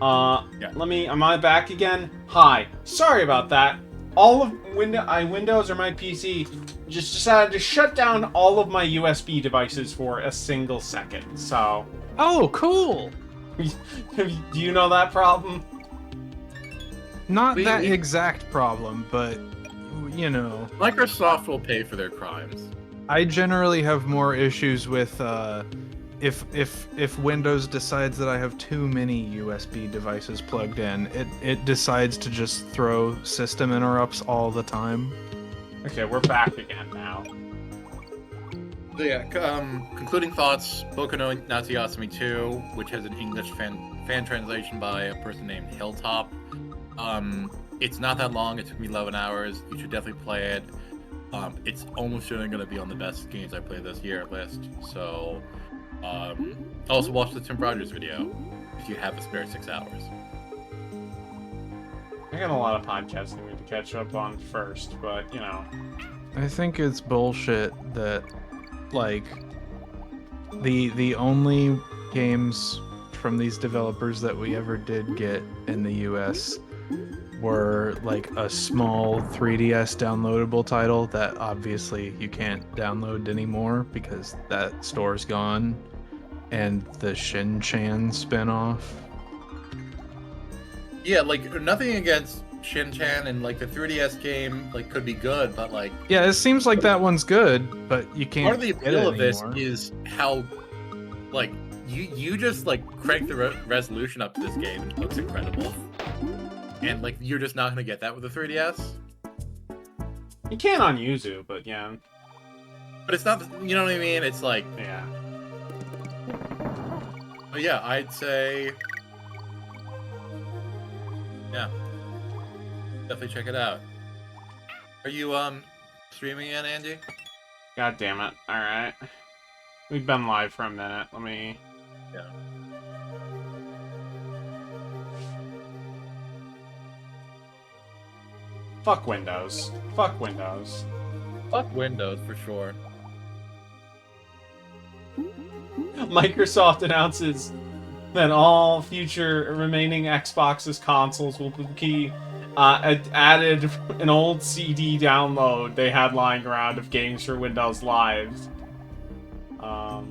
Yeah. Am I back again? Hi. Sorry about that. All of Windows or my PC just decided to shut down all of my USB devices for a single second. So, Oh, cool. do you know that problem? Not that We exact problem, but you know, Microsoft will pay for their crimes. I generally have more issues with if Windows decides that I have too many USB devices plugged in, it decides to just throw system interrupts all the time. Okay, we're back again now. So yeah, concluding thoughts: Boku no Natsuyasumi 2, which has an English fan translation by a person named Hilltop. It's not that long. It took me 11 hours. You should definitely play it. It's almost certainly going to be on the best games I played this year list. So, also watch the Tim Rogers video if you have a spare 6 hours. I got a lot of podcasting we need to catch up on first, but you know. I think it's bullshit that like the only games from these developers that we ever did get in the US were like a small 3DS downloadable title that obviously you can't download anymore because that store's gone, and the Shin-Chan spinoff. Yeah, like nothing against Shin-Chan, and like the 3DS game like could be good, but like Yeah, it seems like that one's good, but you can't part of the get it appeal of this anymore. is how like you just like crank the resolution up to this game and it looks incredible. And like you're just not gonna get that with the 3DS. You can on Yuzu, but yeah. But it's not, you know what I mean? It's like, Yeah. but yeah, I'd say, yeah, definitely check it out. Are you streaming yet, Andy? God damn it. Alright. We've been live for a minute. Let me... Yeah. Fuck Windows. Fuck Windows. Fuck Windows for sure. Microsoft announces that all future remaining Xbox's consoles will be added an old CD download they had lying around of games for Windows Live. Oh.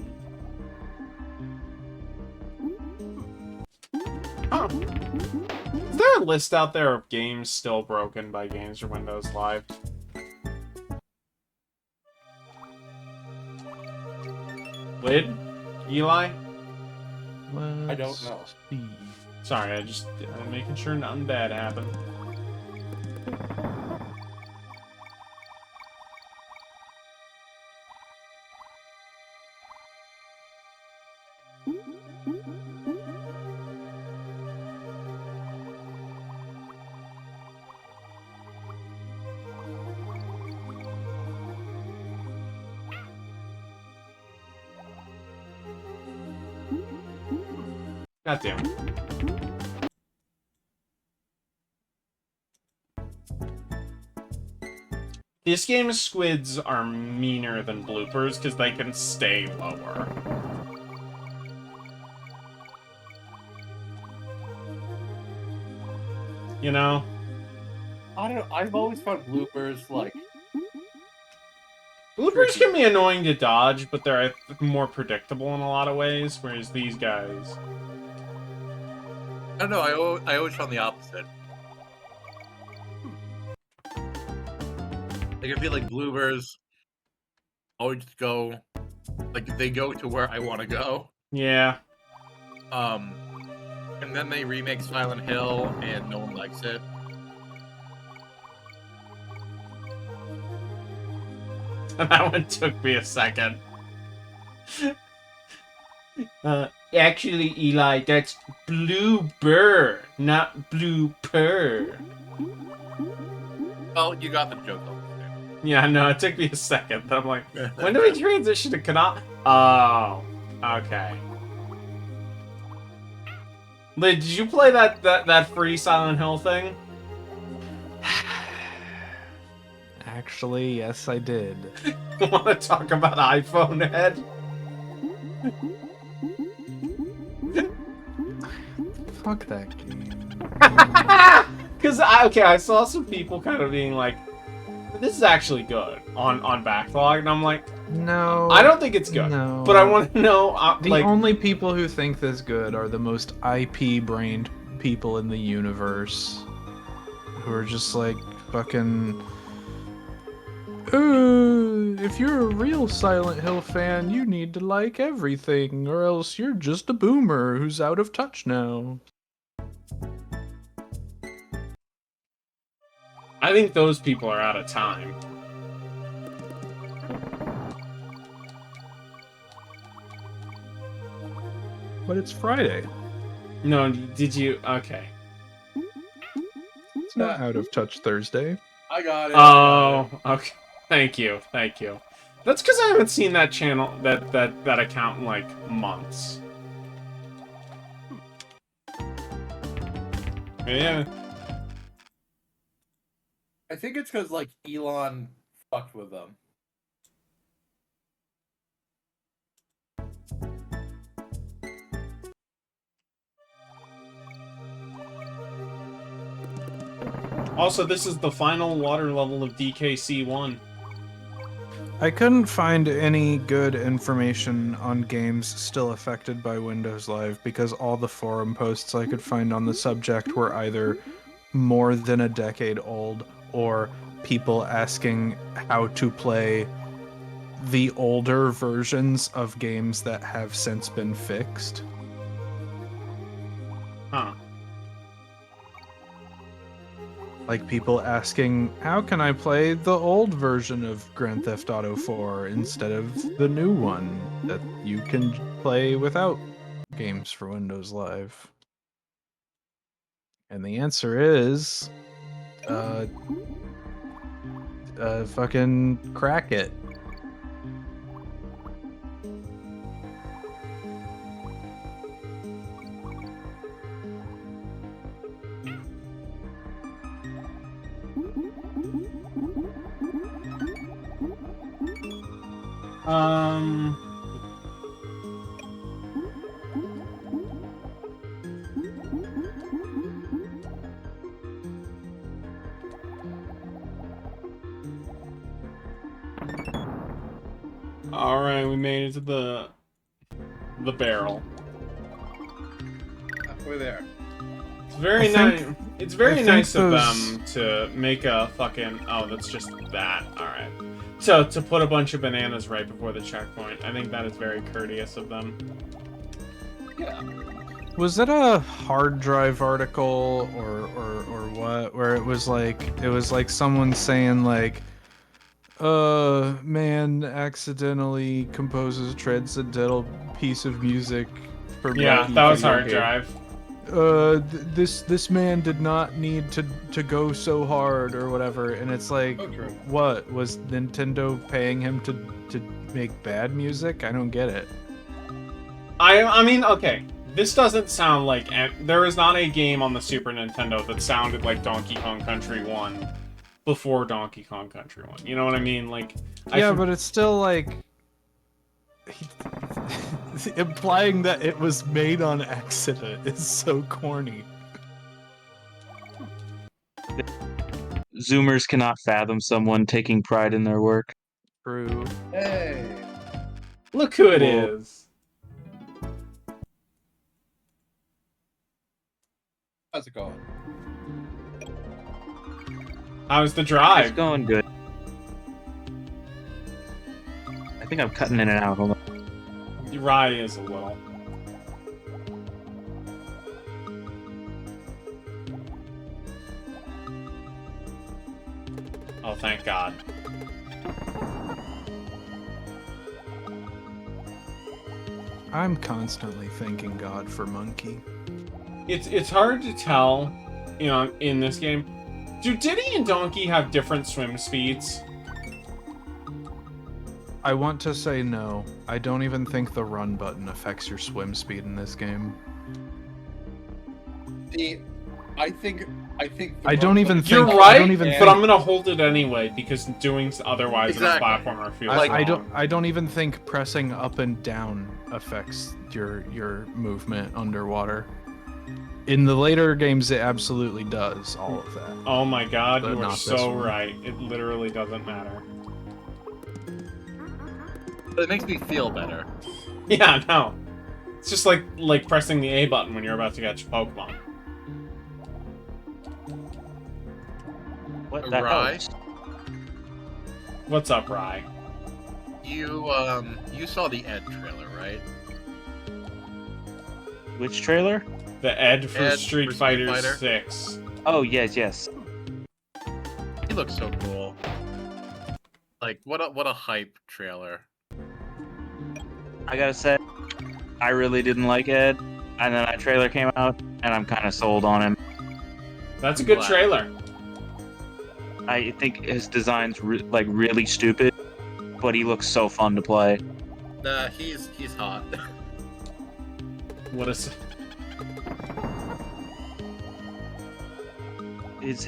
Is there a list out there of games still broken by Games for Windows Live? Lid? Eli? I don't know. See. Sorry, I'm making sure nothing bad happened. God damn it. This game's squids are meaner than bloopers because they can stay lower. You know? I don't. I've always found bloopers like Bloopers tricky. can be annoying to dodge, but they're more predictable in a lot of ways, whereas these guys... I don't know. I always found the opposite. Like I feel like bloopers always go, like they go to where I want to go. Yeah. And then they remake Silent Hill, and no one likes it. That one took me a second. Actually, Eli, that's Blue Burr, not Blue Purr. Well, you got the joke. Yeah, no, it took me a second. I'm like, when do we transition to Konami? Oh, okay. Lid, did you play that free Silent Hill thing? Actually, yes, I did. Want to talk about iPhone Head? fuck that game. Because I saw some people kind of being like, "This is actually good" on backlog, and I'm like, No. I don't think it's good. No. But I want to know, The like, only people who think this good are the most IP-brained people in the universe, who are just like fucking. If you're a real Silent Hill fan, you need to like everything, or else you're just a boomer who's out of touch now. I think those people are out of time. But it's Friday. No, did you? Okay. It's not out of touch Thursday. I got it. Oh, okay. Thank you. That's because I haven't seen that channel, that account in like months. Yeah. I think it's because like Elon fucked with them. Also, this is the final water level of DKC1. I couldn't find any good information on games still affected by Windows Live because all the forum posts I could find on the subject were either more than a decade old or people asking how to play the older versions of games that have since been fixed. Huh. Like people asking, how can I play the old version of Grand Theft Auto 4 instead of the new one that you can play without games for Windows Live? And the answer is, fucking crack it. All right, we made it to the barrel. We're there. It's very I nice. think- It's very I think nice of those- them to make a fucking. Oh, that's just that. All right. So to put a bunch of bananas right before the checkpoint, I think that is very courteous of them. Yeah. Was it a hard drive article or what? Where it was like someone saying like, man accidentally composes a transcendental piece of music for Yeah, Monkey that was video hard game. drive. This man did not need to go so hard or whatever, and it's like, So true. what was Nintendo paying him to make bad music? I don't get it. I mean, okay. This doesn't sound like there is not a game on the Super Nintendo that sounded like Donkey Kong Country 1 before Donkey Kong Country 1. You know what I mean? Like, Yeah, but it's still like implying that it was made on accident is so corny. Zoomers cannot fathom someone taking pride in their work. True. Hey. look who it Well, is. How's it going? How's the It's drive? going good. I think I'm cutting in and out. Hold on. Rye is a little. Oh, thank God. I'm constantly thanking God for Monkey. It's hard to tell, you know, in this game. Do Diddy and Donkey have different swim speeds? I want to say no. I don't even think the run button affects your swim speed in this game. See, I think. I don't even You're think. right, I don't even but think. I'm gonna hold it anyway because doing otherwise Exactly. in a platformer feels I, I wrong. don't. I don't even think pressing up and down affects your movement underwater. In the later games, it absolutely does all of that. Oh my god, But you are not this so one. right. It literally doesn't matter. But it makes me feel better. Yeah, no. It's just like pressing the A button when you're about to catch a Pokemon. What the hell? Right. What's up, Rye? You saw the Ed trailer, right? Which trailer? The Ed for Ed Street for Street Fighter Fighter. 6. Oh, yes. He looks so cool. Like what a hype trailer. I gotta say, I really didn't like Ed, and then that trailer came out, and I'm kind of sold on him. That's a good Wow. trailer. I think his design's really stupid, but he looks so fun to play. Nah, he's hot. What is... His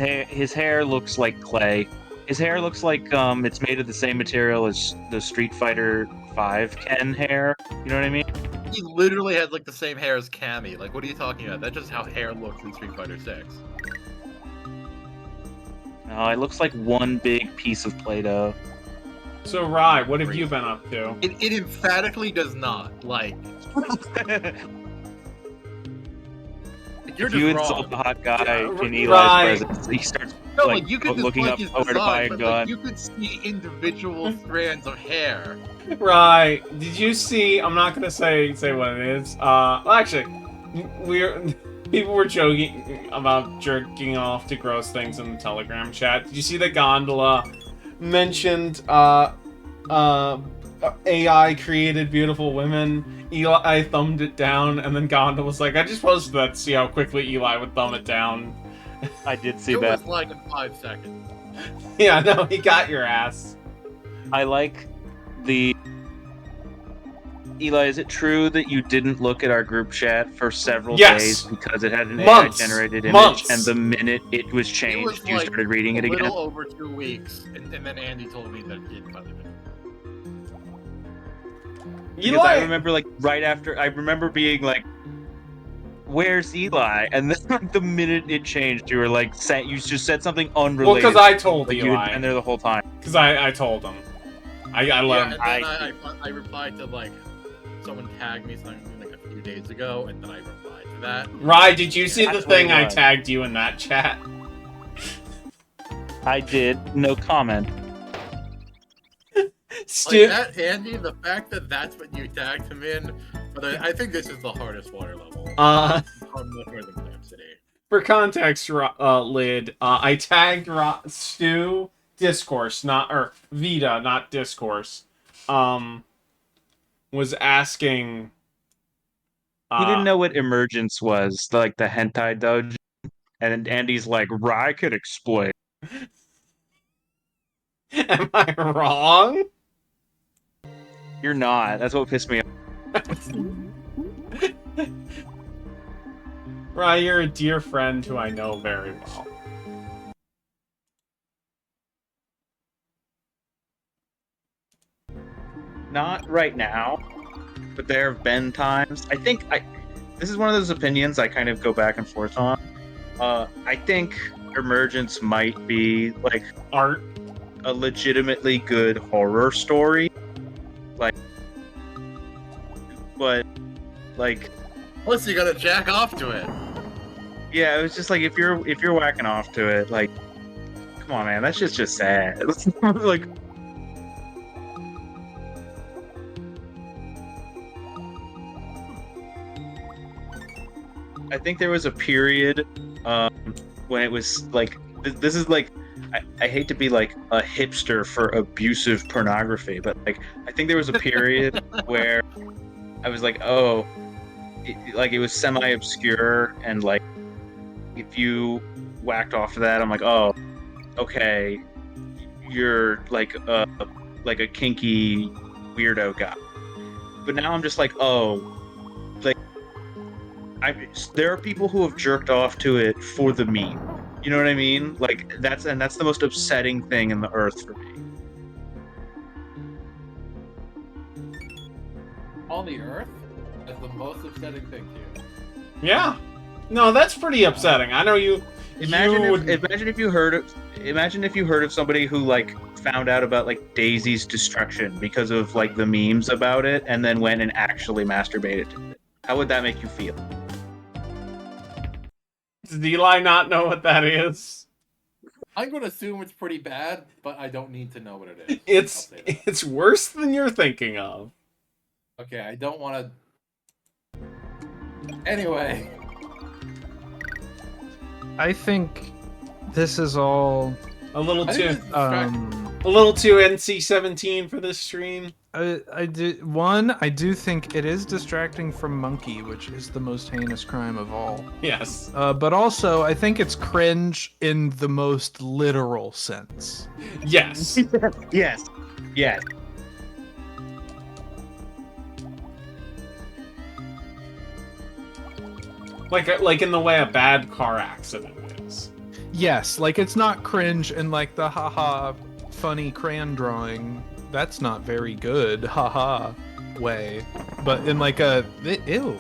hair looks like clay. His hair looks like it's made of the same material as the Street Fighter 5 Ken hair. You know what I mean? He literally has like the same hair as Cammy. Like, what are you talking about? That's just how hair looks in Street Fighter 6. No, it looks like one big piece of Play-Doh. So, Rye, what have you been up to? It emphatically does not. Like, you're If you just insult wrong. the hot guy Yeah, in Eli's right. presence, he starts No, like, like you could looking dislike up his where to buy design, a but like, gun. you could see individual strands of hair. Rye, did you see... I'm not gonna say what it is. Well, actually, people were joking about jerking off to gross things in the Telegram chat. Did you see that Gondola mentioned, AI created beautiful women? Eli thumbed it down, and then Gondola was like, I just posted that to see how quickly Eli would thumb it down. I did see It that. was like in 5 seconds. Yeah, no, he got your ass. I like the... Eli, is it true that you didn't look at our group chat for several Yes. days because it had an Months. AI-generated image, Months. and the minute it was It changed, was you like started reading it a again? little over 2 weeks, and then Andy told me that he had finally been. Because Eli, I remember, like, right after, I remember being like, where's Eli? And then, like, the minute it changed, you were like, you just said something well, unrelated. because I told like, you had Eli. been there the whole time. Because I told him. I let Yeah, him. and then I replied to like someone tagged me something like a few days ago, and then I replied to that. Rye, did you see the That's what thing it I was. tagged you in that chat? I did, no comment. Stu- Like that, Andy, the fact that that's what you tagged him in, but I think this is the hardest water level on the Northern Clam City. For context, Lid, I tagged Stu Discourse, or Vita, not Discourse. Was asking. He didn't know what emergence was, like the hentai dojo. And Andy's like, I could explain. Am I wrong? You're not. That's what pissed me off. Rye, you're a dear friend who I know very well. Not right now, but there have been times. This is one of those opinions I kind of go back and forth on. I think Emergence might be like Art. a legitimately good horror story, but Plus, you gotta jack off to it. yeah, it was just like if you're whacking off to it, like, come on, man, that's just sad. Like, I think there was a period when it was like this is like I hate to be like a hipster for abusive pornography, but like I think there was a period where I was like, oh, it was semi-obscure, and like if you whacked off of that, I'm like, oh, okay, you're like a kinky weirdo guy. But now I'm just like, oh, like there are people who have jerked off to it for the meme. You know what I mean? Like that's the most upsetting thing in the earth for me. On the Earth, that's the most upsetting thing to you. Yeah. No, that's pretty upsetting. I know you. Imagine you if, imagine if you heard of somebody who like found out about like Daisy's destruction because of like the memes about it, and then went and actually masturbated to it. How would that make you feel? Does Eli not know what that is? I'm going to assume it's pretty bad, but I don't need to know what it is. It's I'll say that. it's worse than you're thinking of. Okay, I don't want to. Anyway, I think this is all. A little I think too it's distracting. NC-17 for this stream. I do think it is distracting from Monkey, which is the most heinous crime of all. Yes. But also, I think it's cringe in the most literal sense. Yes. Yes. Yes. Like in the way a bad car accident is. Yes, like it's not cringe in like the haha funny crayon drawing. That's not very good, haha way. But in like a ew.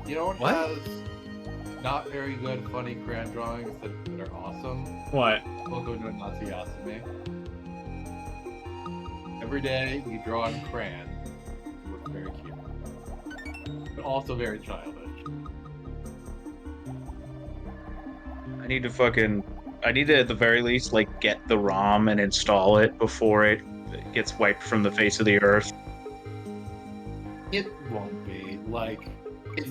You know what, What? has not very good, funny crayon drawings that are awesome? What? Boku no Natsuyasumi. Every day you draw on crayon. You look very cute. But also very childish. I need to at the very least like get the ROM and install it before it gets wiped from the face of the earth. It won't be. Like, it's...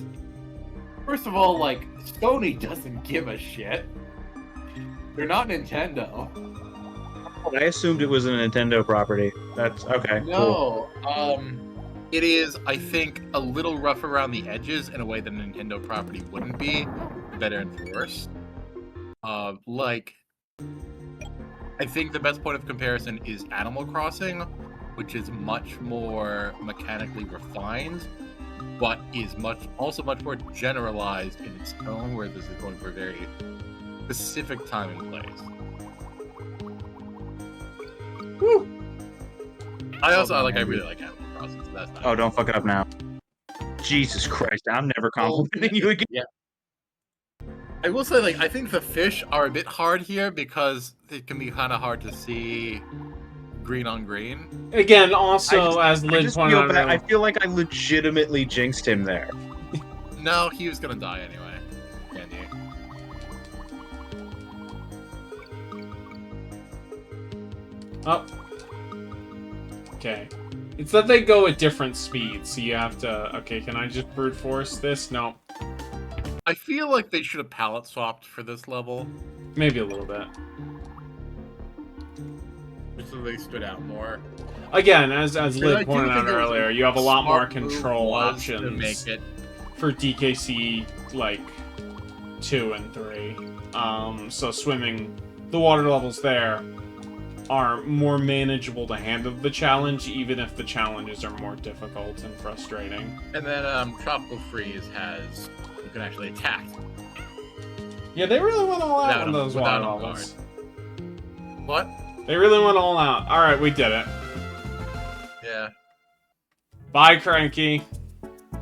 First of all, like, Sony doesn't give a shit. They're not Nintendo. I assumed it was a Nintendo property. That's okay. Cool. No. It is, I think, a little rough around the edges in a way that a Nintendo property wouldn't be. Better enforced. Like, I think the best point of comparison is Animal Crossing, which is much more mechanically refined, but is also much more generalized in its tone, where this is going for a very specific time and place. Woo. I really like Animal Crossing, so that's not. Oh, don't fuck it up now. Jesus Christ, I'm never complimenting you again. Yeah. I will say, like, I think the fish are a bit hard here because it can be kind of hard to see green on green. Again, also as I Lynn just pointed feel out, bad. I feel like I legitimately jinxed him there. No, he was gonna die anyway. Andy. Oh. Okay. It's that they go at different speeds, so you have to... Okay, can I just brute force this? No. I feel like they should have palette swapped for this level, Maybe a little bit. just so they stood out more. Again, as I Liv do pointed think out it was earlier, a you have a lot more smart move control was to options make it. for DKC, like, 2 and 3. So swimming, the water levels there are more manageable to handle the challenge, even if the challenges are more difficult and frustrating. And then Tropical Freeze has you can actually attack. Yeah, they really went all out Without on a- those without water a levels. What? They really went all out. Alright, we did it. Yeah. Bye, Cranky.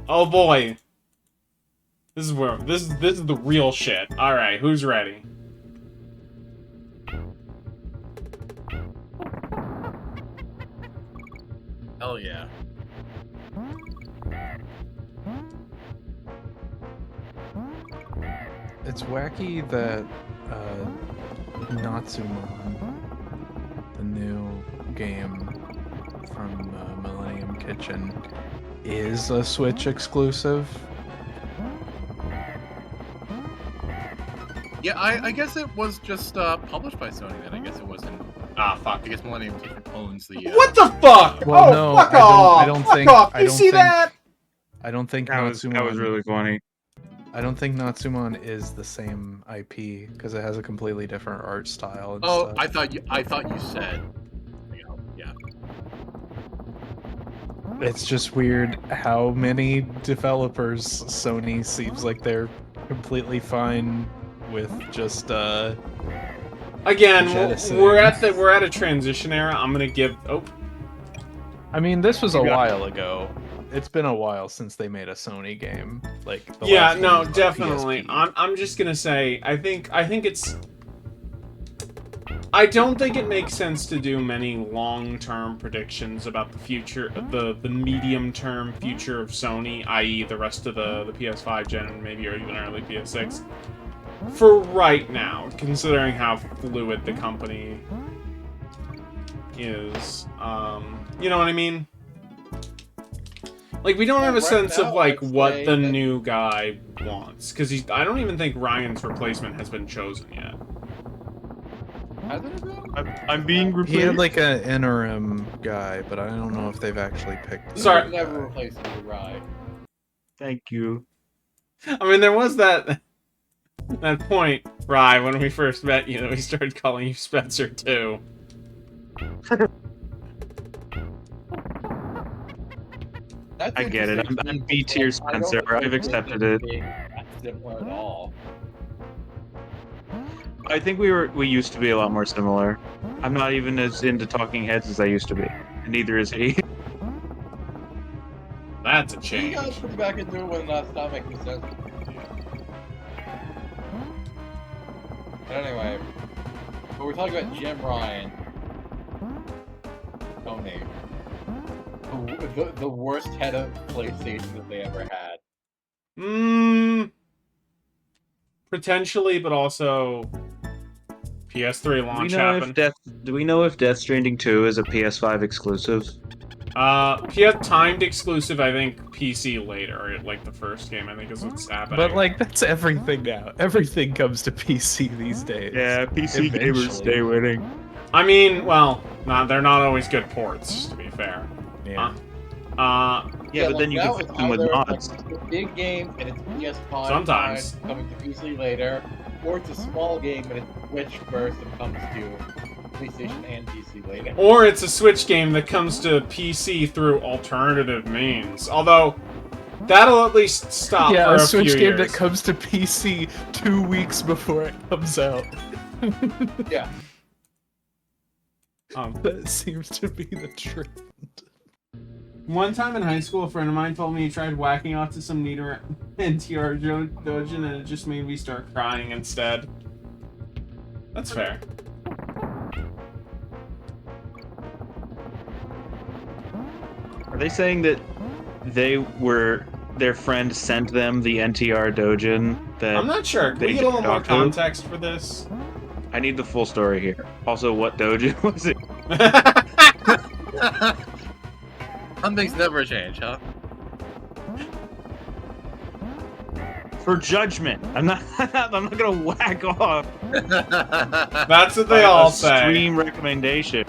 Oh boy. This is the real shit. Alright, who's ready? Hell yeah. It's wacky that Natsumon, the new game from Millennium Kitchen, is a Switch exclusive. Yeah, I guess it was just published by Sony then. I guess it wasn't. Ah, fuck. I guess Millennium Kitchen owns the. What the fuck? Well, oh, no, fuck I don't- off! I don't fuck think- off! I You don't see think- that? I don't think That Natsumon. was really funny. I don't think Natsumon is the same IP because it has a completely different art style. And Oh, stuff. I thought you said. Yeah. It's just weird how many developers Sony seems like they're completely fine with just Again, jettisoning. we're at a transition era. I'm gonna give. Oh, I mean, this was a Yeah. while ago. it's been a while since they made a Sony game. Like the Yeah, last one no, was on definitely. PSP. I'm just gonna say, I think it's. I don't think it makes sense to do many long-term predictions about the future, the medium-term future of Sony, i.e., the rest of the PS5 gen, and maybe or even early PS6. For right now, considering how fluid the company is, you know what I mean? Like, we don't have a Well, right sense of now, like I'd what say the that- new guy wants, because I don't even think Ryan's replacement has been chosen yet. Hasn't it been? I'm being replaced. He had like an interim guy, but I don't know if they've actually picked. the Sorry. new Never guy. replaced you, right? Thank you. I mean, there was that point, Ryan, when we first met you, that we started calling you Spencer too. That's I get it. interesting. I'm B tier I don't Spencer. think I've they're accepted it. being that similar at all. I think we used to be a lot more similar. I'm not even as into talking heads as I used to be. And neither is he. That's a You change. guys put back into it when it stopped making sense. But anyway, but we're talking about Jim Ryan. Tony. The worst head of PlayStation that they ever had. Potentially, but also PS3 launch happened. Do we know if Death Stranding 2 is a PS5 exclusive? PS timed exclusive, I think PC later, like the first game, I think is what's happening. But like that's everything now. Everything comes to PC these days. Yeah, PC gamers Eventually. stay winning. I mean, well, they're not always good ports, to be fair. Yeah. Yeah, but then you can fix them with mods. It's a big game and it's PS5 Sometimes. time, coming to PC later, or it's a small game and it's Switch first and comes to PlayStation and PC later. Or it's a Switch game that comes to PC through alternative means. Although, that'll at least stop Yeah, for a a Switch few game years. that comes to PC 2 weeks before it comes out. Yeah. That seems to be the trend. One time in high school, a friend of mine told me he tried whacking off to some neater NTR Dojin and it just made me start crying instead. That's fair. Are they saying that their friend sent them the NTR Dojin that I'm not sure. Can they we get a little more talked to? context for this? I need the full story here. Also, what Dojin was it? Some things never change, huh? For judgment. I'm not gonna whack off. That's what they by all a say. Stream recommendation.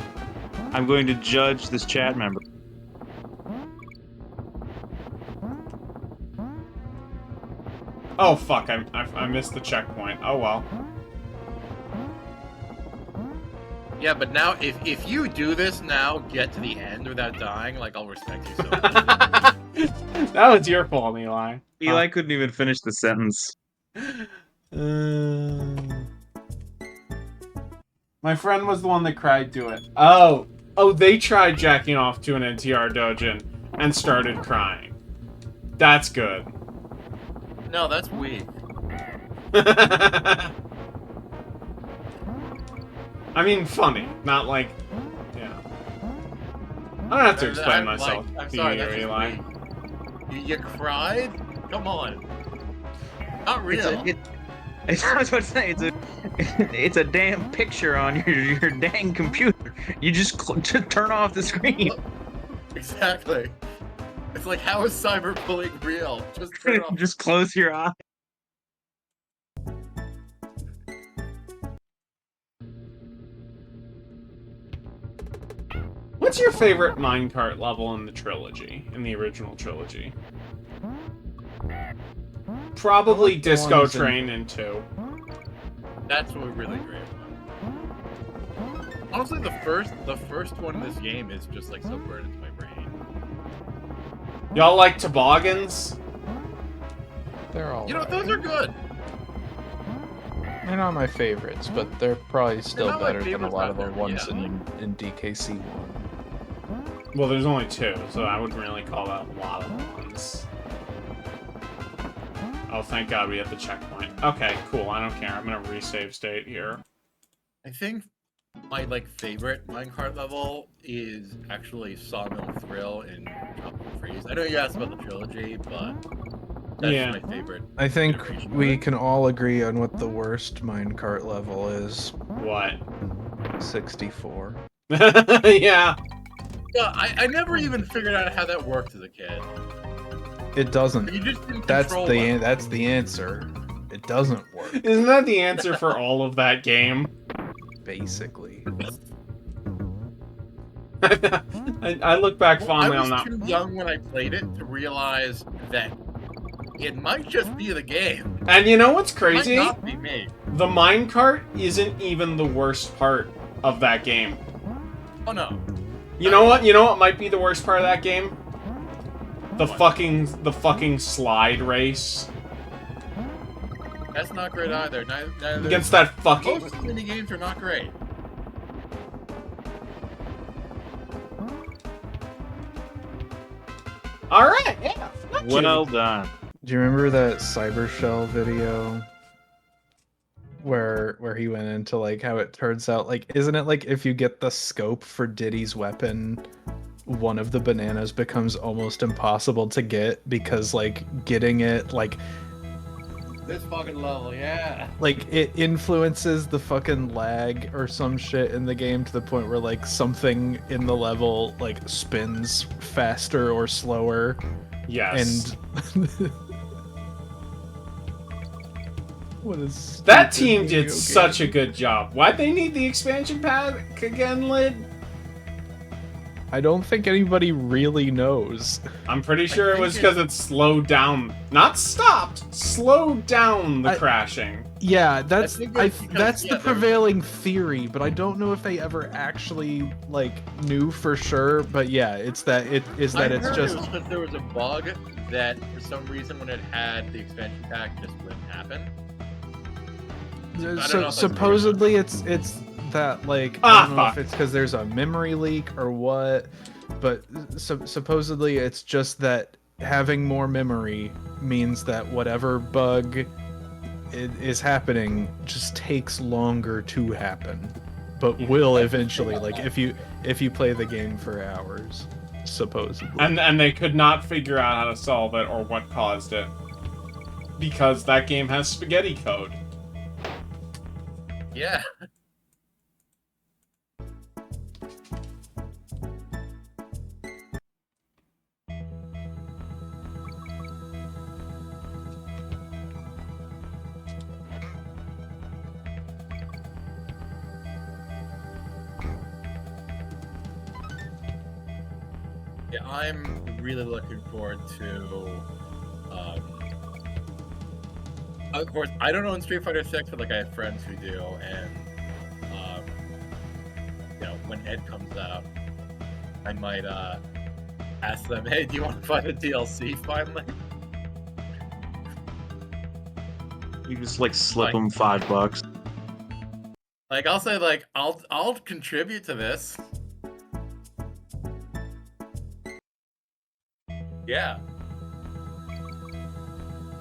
I'm going to judge this chat member. Oh fuck! I missed the checkpoint. Oh well. Yeah, but now if you do this now, get to the end without dying, like I'll respect you so much. That was your fault, Eli. Eli couldn't even finish the sentence. My friend was the one that cried to it. Oh, they tried jacking off to an NTR Dojin and started crying. That's good. No, that's weak. I mean, funny, not like, yeah. I don't have to explain myself I'm to sorry, you, that's just Eli. weak. You cried? Come on. Not real. I was about to say it's a damn picture on your dang computer. You just turn off the screen. Exactly. It's like, how is cyberbullying real? Just turn it off. Just close your eye. What's your favorite minecart level in the trilogy, in the original trilogy? Probably I like the Disco ones in- Train in 2. That's what really great one. Honestly, the first one in this game is just like so burned into my brain. Y'all like toboggans? They're all. You know, right. those are good. They're not my favorites, but they're probably still not my better than a favorites lot of the either, ones yeah. in DKC 1. Well, there's only 2, so I wouldn't really call that a lot of ones. Oh, thank God we have the checkpoint. Okay, cool. I don't care. I'm gonna resave state here. I think my favorite minecart level is actually Sawmill Thrill and Tropical Freeze. I know you asked about the trilogy, but that's Yeah. my favorite. I think iteration of we it. can all agree on what the worst minecart level is. What? 64. Yeah. Yeah, I never even figured out how that worked as a kid. It doesn't. You just didn't That's control the them. that's the answer. It doesn't work, Isn't that the answer for all of that game? basically. I look back I fondly was on that. too young when I played it to realize that it might just be the game. And you know what's It crazy? might not be me. The minecart isn't even the worst part of that game. Oh no. You know what? You know what might be the worst part of that game? The What? fucking slide race That's not great either. Neither against that fucking. most mini games are not great. All right, yeah. not Well too- done. Do you remember that Cybershell video where he went into like how it turns out like isn't it like if you get the scope for Diddy's weapon, one of the bananas becomes almost impossible to get because like getting it like This fucking level, yeah. it influences the fucking lag or some shit in the game to the point where like something in the level like spins faster or slower Yes. and what is That team did such a good job. Why'd they need the expansion pack again, Lid? I don't think anybody really knows. I'm pretty sure it think was because it slowed down, not stopped, slowed down the I- crashing. Yeah, that's think it's because, that's yeah, the there was- prevailing theory, but I don't know if they ever actually like knew for sure. But yeah, it's that it's I that it's heard just it was because there was a bug that for some reason when it had the expansion pack just wouldn't happen. know if so that's true or supposedly it's that like Ah, I don't know fuck. if it's because there's a memory leak or what, but supposedly it's just that having more memory means that whatever bug is happening just takes longer to happen, but will eventually like if you play the game for hours, supposedly. And they could not figure out how to solve it or what caused it. Because that game has spaghetti code. Yeah. Yeah, I'm really looking forward to. Of course, I don't own Street Fighter 6, but like I have friends who do, and when Ed comes out, I might ask them, "Hey, do you want to buy the DLC finally?" You just like slip Like- them $5. Like I'll say, like I'll contribute to this. Yeah.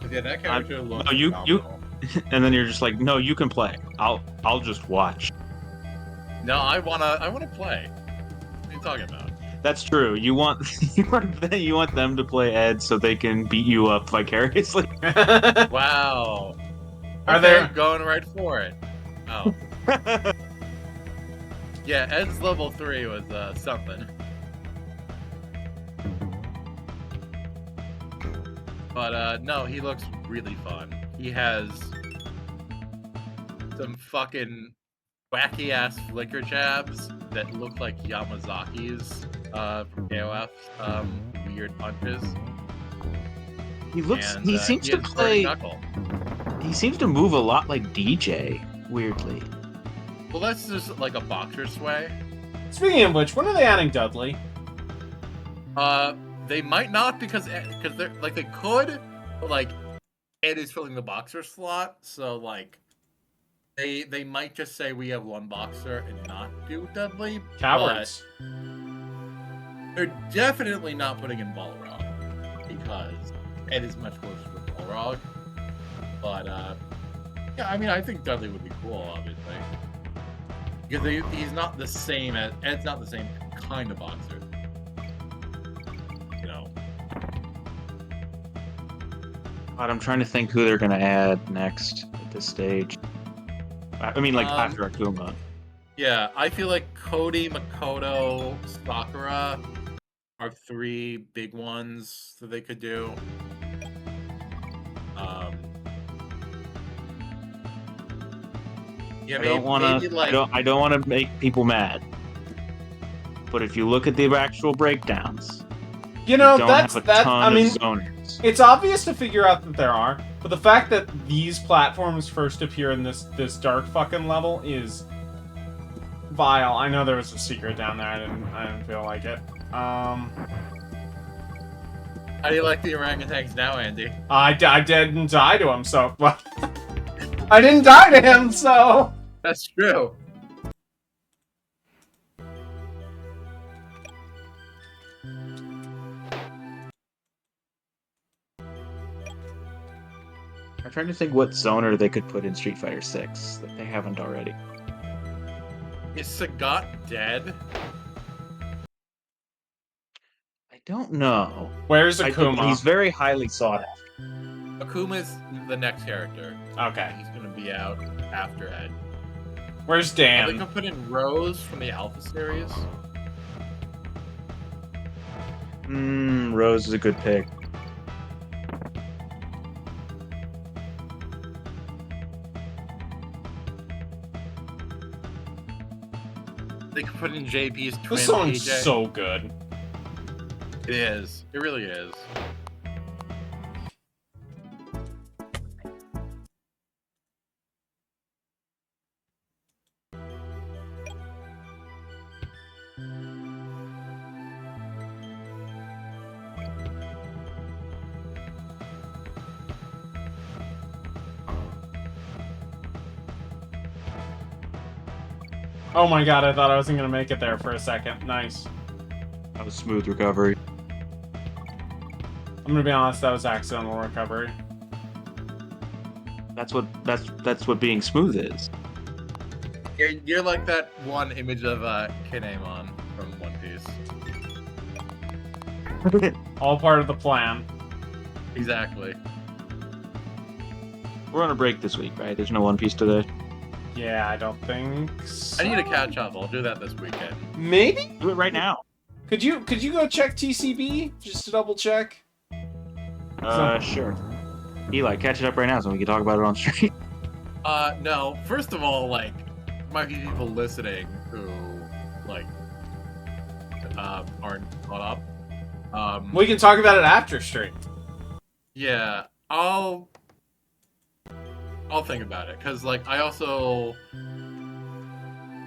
'Cause, yeah, that character looks no, you- phenomenal. And then you're just like, no, you can play. I'll just watch. No, I wanna play. What are you talking about? That's true. You want you want them to play Ed so they can beat you up vicariously. Wow. Are Okay, there- I'm going right for it. Oh. Yeah, Ed's level 3 was something. But no, he looks really fun. He has some fucking wacky ass flicker jabs that look like Yamazaki's from KOF's weird punches. He looks. And, He seems he to has Burning play. Knuckle. He seems to move a lot like DJ. Weirdly. Well, that's just like a boxer sway. Speaking of which, when are they adding Dudley? They might not because they're like they could, but like Ed is filling the boxer slot, so like they might just say we have one boxer and not do Dudley. Cowards. They're definitely not putting in Balrog because Ed is much closer to Balrog. But yeah, I mean, I think Dudley would be cool, obviously, because he's not the same as Ed's not the same kind of boxer. You know. God, I'm trying to think who they're gonna add next at this stage. I mean, like after Akuma. Yeah, I feel like Cody, Makoto, Sakura are three big ones that they could do. Yeah, I don't want maybe to. like I don't want to make people mad. But if you look at the actual breakdowns, You know, don't that's have a that. ton I mean, of zoners. it's obvious to figure out that there are, but the fact that these platforms first appear in this dark fucking level is vile. I know there was a secret down there. I didn't feel like it. how do you like the orangutans now, Andy? I didn't die to him, so well, I didn't die to him, so. That's true. I'm trying to think what zoner they could put in Street Fighter 6 that they haven't already. Is Sagat dead? I don't know. Where's I Akuma? think he's very highly sought after. Akuma's the next character. Okay. He's gonna be out after Ed. Where's Are they Dan? gonna put in Rose from the Alpha series? Rose is a good pick. They could put in JP's twin This song's AJ. so good. It is. It really is. Oh my god, I thought I wasn't gonna make it there for a second. Nice. That was smooth recovery. I'm gonna be honest, that was accidental recovery. That's what being smooth is. You're like that one image of Kinemon from One Piece. All part of the plan. Exactly. We're on a break this week, right? There's no One Piece today. Yeah, I don't think so. I need to catch up. I'll do that this weekend. Maybe? Do it right now. Could you go check TCB just to double check? Sure. Eli, catch it up right now so we can talk about it on stream. No. First of all, like, there might be people listening who, like, aren't caught up. We can talk about it after stream. Yeah, I'll think about it, because, like, I also...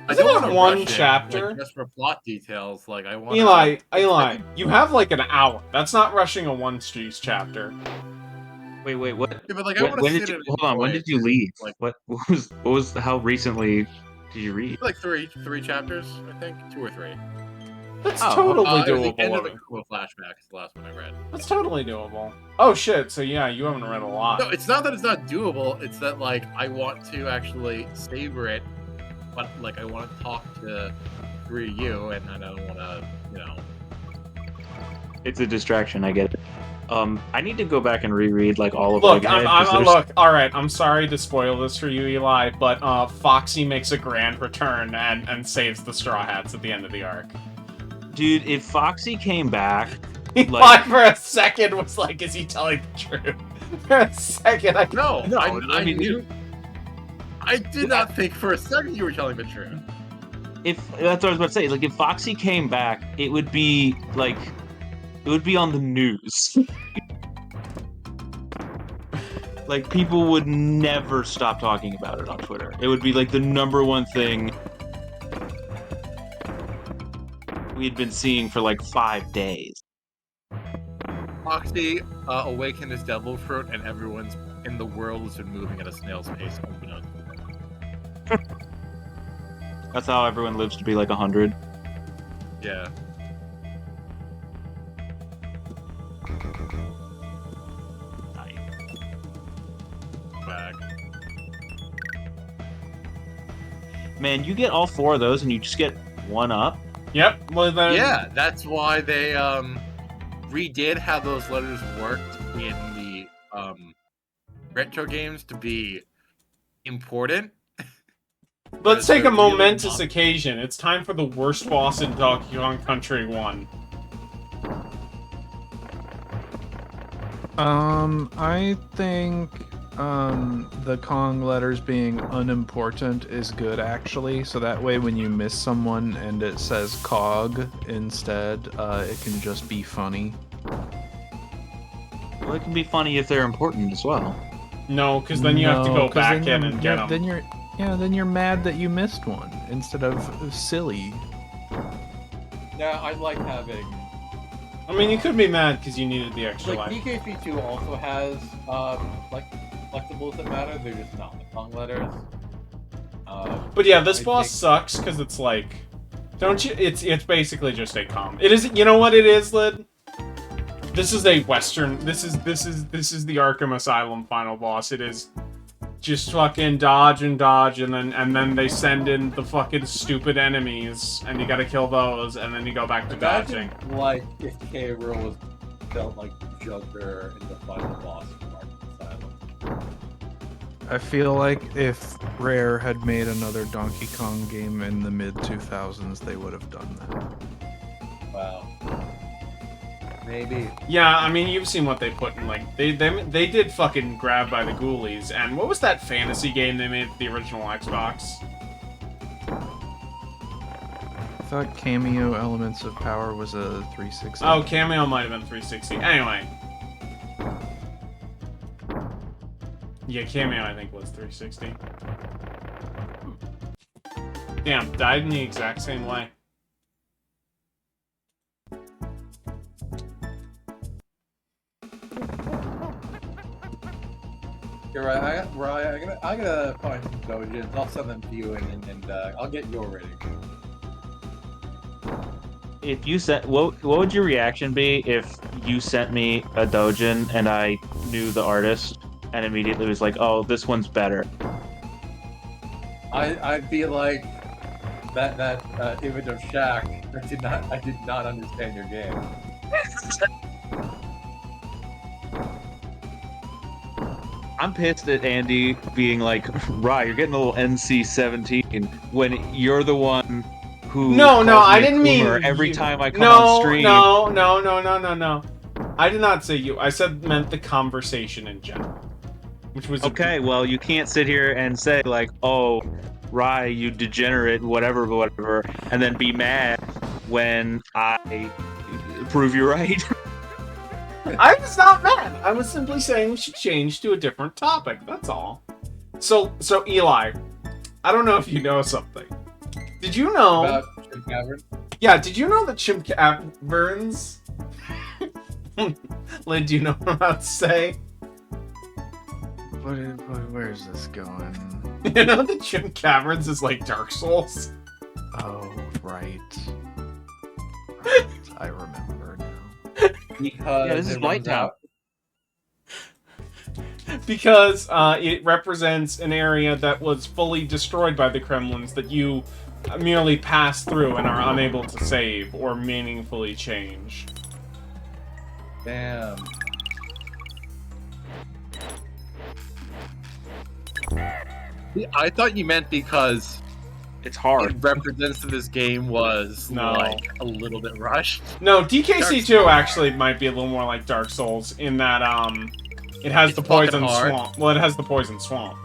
I Isn't don't it want to one rush chapter? It, like, just for plot details. Like, I want Eli, you have like an hour. That's not rushing a One Streets chapter. Wait, what? Yeah, but, like, I want to sit and hold on, when enjoy did you it. leave? Like, What was how recently did you read? like three chapters, I think, 2 or 3. That's Oh, totally It was the end of doable. the Kuma flashback is the last one I read. That's totally doable. Oh shit, so yeah, you haven't read a lot. No, it's not that it's not doable. It's that, like, I want to actually savor it, but, like, I want to talk to 3 of you, and I don't want to, you know. It's a distraction, I get it. I need to go back and reread like all of Look, Egghead, 'cause there's- look. All right, I'm sorry to spoil this for you, Eli, but Foxy makes a grand return and saves the Straw Hats at the end of the arc. Dude, if Foxy came back, Eli, for a second, was like, "Is he telling the truth?" For a second, No, No, I mean, knew. I did not think for a second you were telling the truth. if that's what I was about to say, like if Foxy came back, it would be on the news. Like people would never stop talking about it on Twitter. It would be like the #1 thing we had been seeing for like 5 days. Foxy awakened his devil fruit, and everyone's in the world has been moving at a snail's pace. Unbeknownst to them. That's how everyone lives to be like 100. Yeah. Man, you get all 4 of those and you just get 1 up. Yep. Well then. Yeah, that's why they redid how those letters worked in the retro games to be important. Let's take a They're really momentous not- occasion. It's time for the worst boss in Donkey Kong Country 1. I think the Kong letters being unimportant is good actually. So that way, when you miss someone and it says Cog instead, it can just be funny. Well, it can be funny if they're important as well. No, because then you have to No, go 'cause back then in and get them. Then you're mad that you missed one instead of silly. Yeah, I like having. I mean, you could be mad because you needed the extra Like life. DKC2 also has like collectibles that matter. They're just not the Kong letters. But yeah, this I boss think- sucks because it's like, don't you? It's basically just a com. It is. You know what it is, Lid? This is a Western. This is the Arkham Asylum final boss. It is just fucking dodge, and then they send in the fucking stupid enemies, and you gotta kill those, and then you go back to dodging. Like if K. Rool was felt like Joker in the final boss of Arkham Asylum. I feel like if Rare had made another Donkey Kong game in the mid 2000s, they would have done that. Wow. Maybe. Yeah, I mean, you've seen what they put in, like, they did fucking Grab by the Ghoulies, and what was that fantasy game they made for the original Xbox? I thought Cameo Elements of Power was a 360. Oh, Cameo might have been 360. Anyway. Yeah, Cameo, I think, was 360. Damn, died in the exact same way. You're right. I gotta find some dojins. I'll send them to you, and I'll get your rating. If you sent, what would your reaction be if you sent me a dojin and I knew the artist and immediately was like, "Oh, this one's better." I'd be like that image of Shaq. I did not understand your game. I'm pissed at Andy being like, "Right, you're getting a little NC-17" when you're the one who No, calls no, me I a didn't mean boomer every you. time I come on stream. No. I did not say you. I said meant the conversation in general. Which was Okay, well, you can't sit here and say like, "Oh, Rye, you degenerate, whatever, and then be mad when I prove you right." I was not mad. I was simply saying we should change to a different topic. That's all. So Eli, I don't know if you know something. Did you know? About Jim Cavern? Yeah, did you know that Chimp Caverns? Lynn, do you know what I'm about to say? Where's this going? You know that Chimp Caverns is like Dark Souls? Oh, right. I remember now. Because Yeah, this is it White runs out. Because it represents an area that was fully destroyed by the Kremlins that you merely pass through and are unable to save or meaningfully change. Damn. I thought you meant because It's hard. it represents that this game was No. like a little bit rushed. No, DKC2 actually might be a little more like Dark Souls in that it has It's the poison fucking hard. swamp. Well, it has the poison swamp.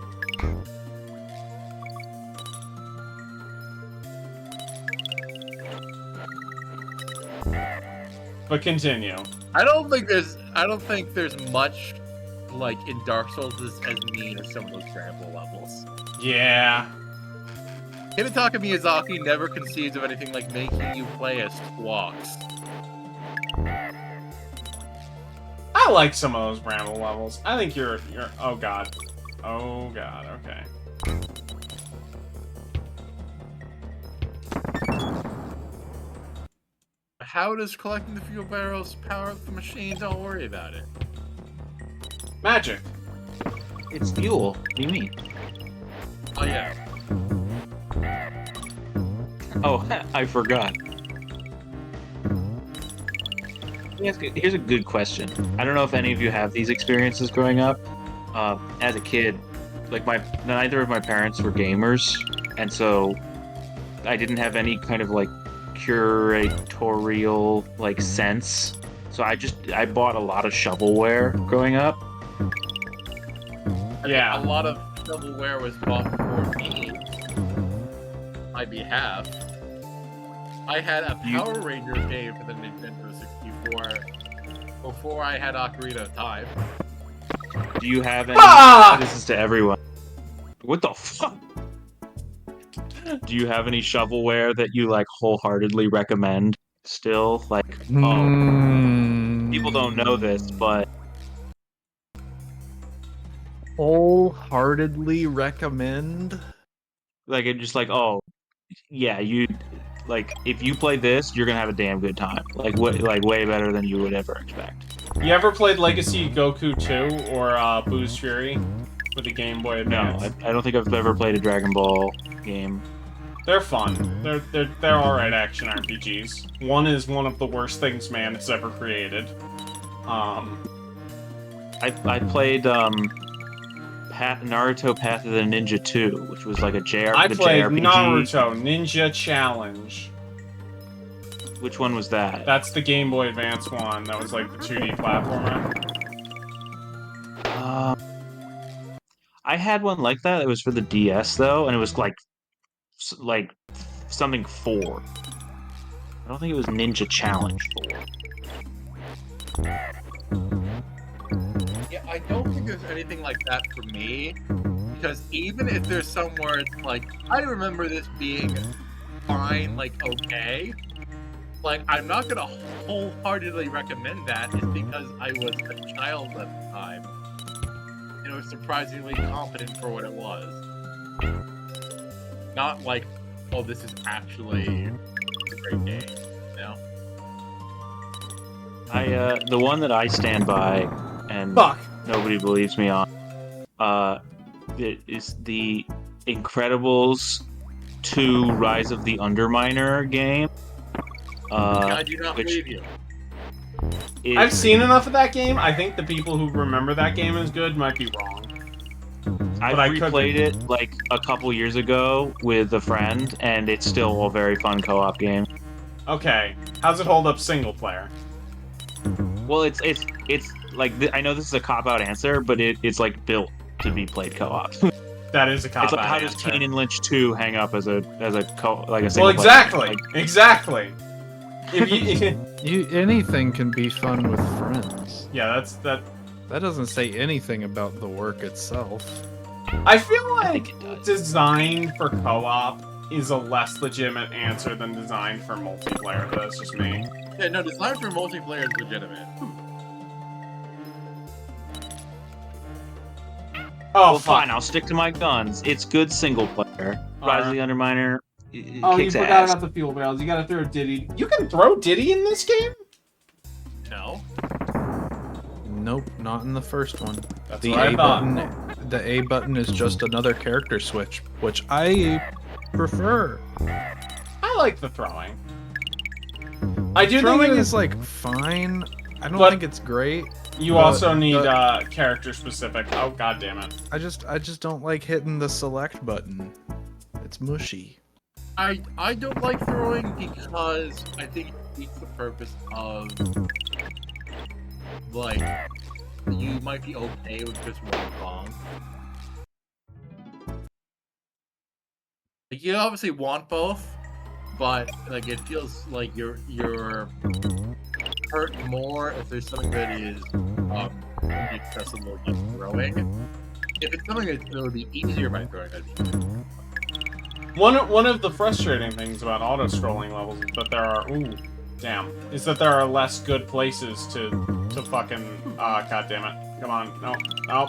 But continue. I don't think there's much like in Dark Souls as mean as some of those trample levels. Yeah. Hidetaka Miyazaki never conceived of anything like making you play as squawks. I like some of those Bramble levels. I think you're oh god. Oh god, okay. How does collecting the fuel barrels power up the machine? Don't worry about it. Magic. It's fuel. What do you mean? Oh yeah. Oh, I forgot. Here's a good question. I don't know if any of you have these experiences growing up. As a kid, like neither of my parents were gamers, and so I didn't have any kind of like curatorial like sense. So I bought a lot of shovelware growing up. Yeah. A lot of shovelware was bought for me. My behalf. I had a Power Rangers game for the Nintendo 64 before I had Ocarina of Time. Do you have any? Ah! This is to everyone. What the fuck? Do you have any shovelware that you like wholeheartedly recommend still? Like, people don't know this, but wholeheartedly recommend. like it just like, oh, yeah, you like if you play this, you're gonna have a damn good time. Like way better than you would ever expect. You ever played Legacy Goku 2 or Boo's Fury with the Game Boy No, Advance? I don't think I've ever played a Dragon Ball game. They're fun. They're alright action RPGs. One is one of the worst things man has ever created. I played Naruto Path of the Ninja 2, which was like a I played JRPG. Naruto Ninja Challenge. Which one was that? That's the Game Boy Advance one. That was like the 2D platformer. I had one like that. It was for the DS though, and it was like something 4. I don't think it was Ninja Challenge 4. Yeah, I don't think there's anything like that for me. Because even if there's somewhere it's like, I remember this being fine, like okay. Like, I'm not gonna wholeheartedly recommend that just because I was a child at the time. And it was surprisingly competent for what it was. Not like, oh, this is actually a great game, you know? The one that I stand by, and Fuck! nobody believes me on, it is the Incredibles 2 Rise of the Underminer game. I do not which believe you. I've seen enough of that game. I think the people who remember that game as good might be wrong. I replayed it like a couple years ago with a friend, and it's still a very fun co-op game. Okay, how's it hold up single player? Well, it's like I know this is a cop-out answer, but it's like built to be played co-op. That is a cop-out It's like how does answer. Kane and Lynch 2 hang up as a single Well, player? exactly, Like, exactly. If you, Anything can be fun with friends. yeah, that. That doesn't say anything about the work itself. I feel like think it does. design for co-op is a less legitimate answer than design for multiplayer. But that's just me. Yeah, no, design for multiplayer is legitimate. Oh, well, fuck. fine. I'll stick to my guns. It's good single player. Rise of the Underminer. Oh, you Kicks forgot ass. about the fuel barrels. You gotta throw Diddy. You can throw Diddy in this game? No. Nope, not in the first one. That's The what I A thought. button, the A button is just another character switch, which I prefer. I like the throwing. I do Throwing think is like fine. I don't But- think it's great. you but also need the- character specific. Oh, god damn it. I just don't like hitting the select button. It's mushy. I don't like throwing because I think it defeats the purpose of, like, you might be okay with just one bomb. Like, you obviously want both, but like it feels like you're hurt more if there's something that is inaccessible just throwing. If it's something that would be easier by throwing, that'd be good. One of the frustrating things about auto-scrolling levels is that there are less good places to fucking god damn it. Come on. No.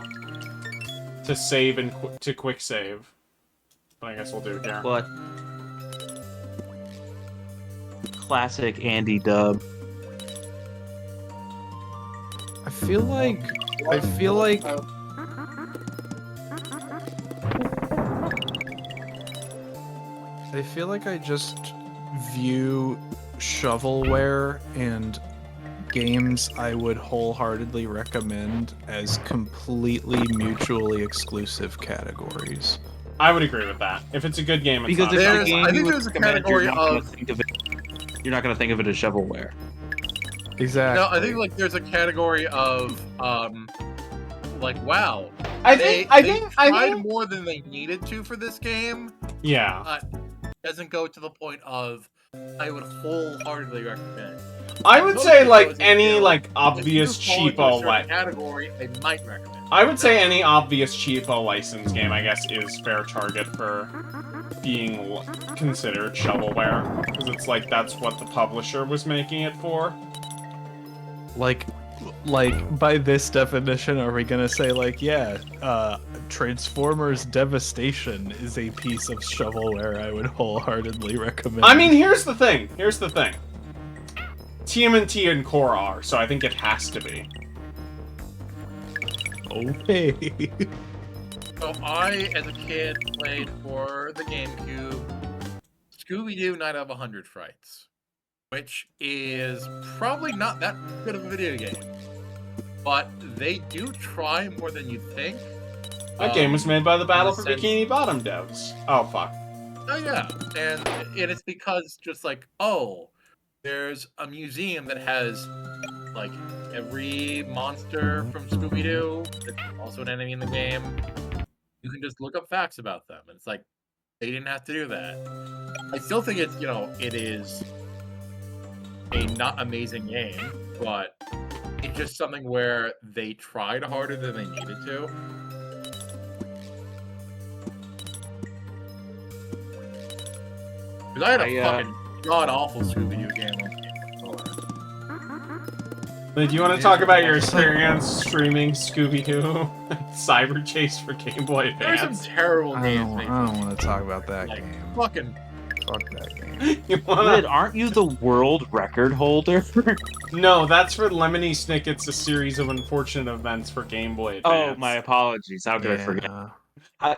To save and to quick save. But I guess we'll do it here. What? Classic Andy dub. I feel like I just view shovelware and games I would wholeheartedly recommend as completely mutually exclusive categories. I would agree with that. If it's a good game, it's Because not if a the There's- game I think you there's a recommend, category you're not gonna of- think of it. You're not gonna think of it as shovelware. Exactly. No, I think like there's a category of like wow. I They think tried more than they needed to for this game. yeah. Doesn't go to the point of I would wholeheartedly recommend. I would Most say of like those, any you know, like If obvious you fall into a cheapo certain like category, I might recommend. I would say any obvious cheapo license game, I guess, is fair target for being considered shovelware because it's like that's what the publisher was making it for. like by this definition, are we gonna say like, yeah, Transformers Devastation is a piece of shovelware I would wholeheartedly recommend? I mean, here's the thing. TMNT and Core are, so I think it has to be. okay. So I, as a kid, played for the GameCube Scooby-Doo Night of 100 Frights, which is probably not that good of a video game, but they do try more than you'd think. That game was made by the Battle for sense- Bikini Bottom devs. Oh fuck. Oh yeah, and it's because just like, oh, there's a museum that has like every monster from Scooby-Doo. That's also an enemy in the game. You can just look up facts about them, and it's like they didn't have to do that. I still think it's it is a not amazing game, but it's just something where they tried harder than they needed to. Because I had a fucking god-awful Scooby-Doo game on Do you want to talk about your experience streaming Scooby-Doo Cyber Chase for Game Boy There's some Advance? terrible I games. don't want to talk about that Like, game. fucking Fuck that game. You Lid, wanna... aren't you the world record holder? No, that's for Lemony Snicket's A Series of Unfortunate Events for Game Boy Advance. Oh, my apologies. How could I forget? Yeah.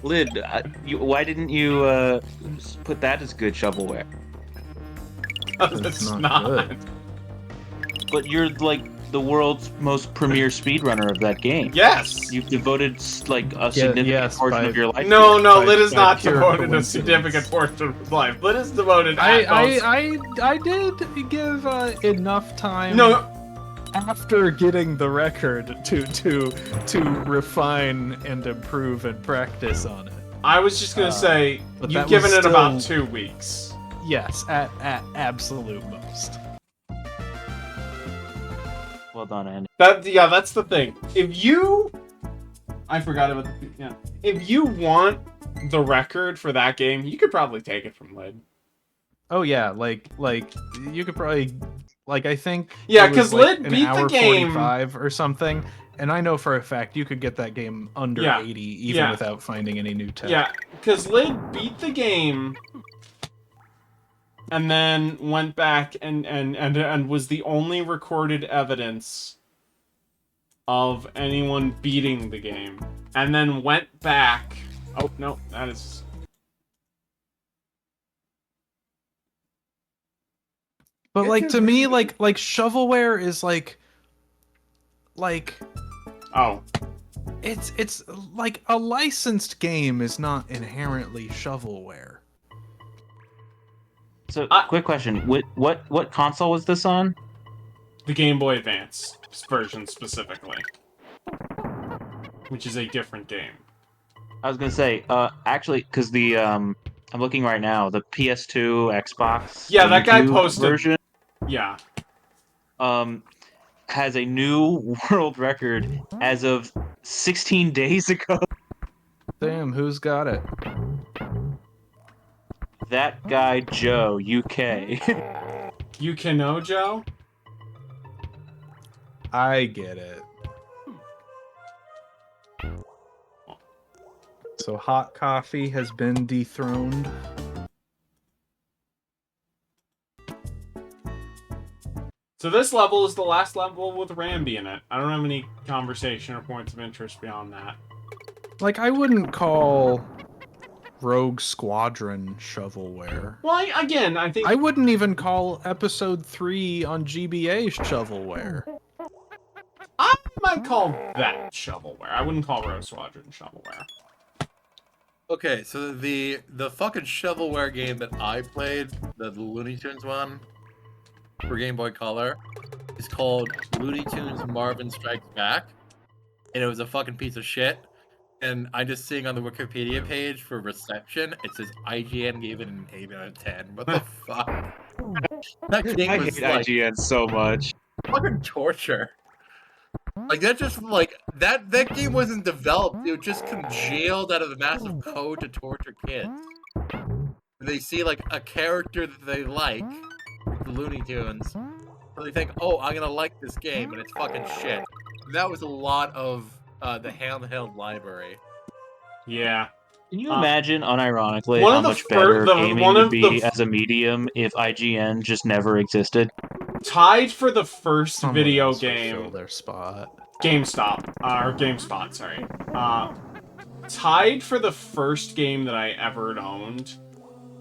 Lid, why didn't you put that as good shovelware? It's not not. good. But you're like the world's most premier speedrunner of that game. Yes! You've devoted like a significant yes, portion by- of your life. No, to no, by- Lid is by not pure devoted a coincidence. significant portion of his life. Lid is devoted at most... I did give enough time No, after getting the record to refine and improve and practice on it. I was just gonna say, but you've that given was it about still- 2 weeks. Yes, at absolute most. Well done, Andy. That's the thing. If you... I forgot about the... Yeah. If you want the record for that game, you could probably take it from Lid. Oh yeah, like you could probably I think Yeah, it was, 'cause like, Lid an beat the hour game- 45 or something, and I know for a fact you could get that game under Yeah. 80 even Yeah. without finding any new tech. Yeah, because Lid beat the game and then went back and was the only recorded evidence of anyone beating the game. And then went back... Oh, no, that is... But like to me, like shovelware is like Oh. it's like a licensed game is not inherently shovelware. So, quick question: what console was this on? The Game Boy Advance version specifically. Which is a different game. I was gonna say, actually, because the I'm looking right now, the PS2, Xbox, Yeah, that guy GameCube posted- version, Yeah. has a new world record as of 16 days ago. Damn, who's got it? That guy Joe, UK. You can know, Joe? I get it. So hot coffee has been dethroned. So this level is the last level with Rambi in it. I don't have any conversation or points of interest beyond that. Like I wouldn't call Rogue Squadron shovelware. Well, I think I wouldn't even call episode 3 on GBA shovelware. I might call that shovelware. I wouldn't call Rogue Squadron shovelware. Okay, so the fucking shovelware game that I played, the Looney Tunes one for Game Boy Color, is called Looney Tunes Marvin Strikes Back, and it was a fucking piece of shit. And I'm just seeing on the Wikipedia page for reception, it says IGN gave it an 8 out of 10. What the fuck? That game I was hate like IGN so much. fucking torture. Like that just like that game wasn't developed, it was just congealed out of the massive code to torture kids. They see like a character that they like the Looney Tunes, so they think, oh, I'm gonna like this game, and it's fucking shit. That was a lot of the handheld library. Yeah. Can you imagine, unironically, One how of the much better one gaming of would be the- as a medium if IGN just never existed? Tied for the first Someone video else would fill game, their spot. GameStop, or GameSpot, sorry. Tied for the first game that I ever owned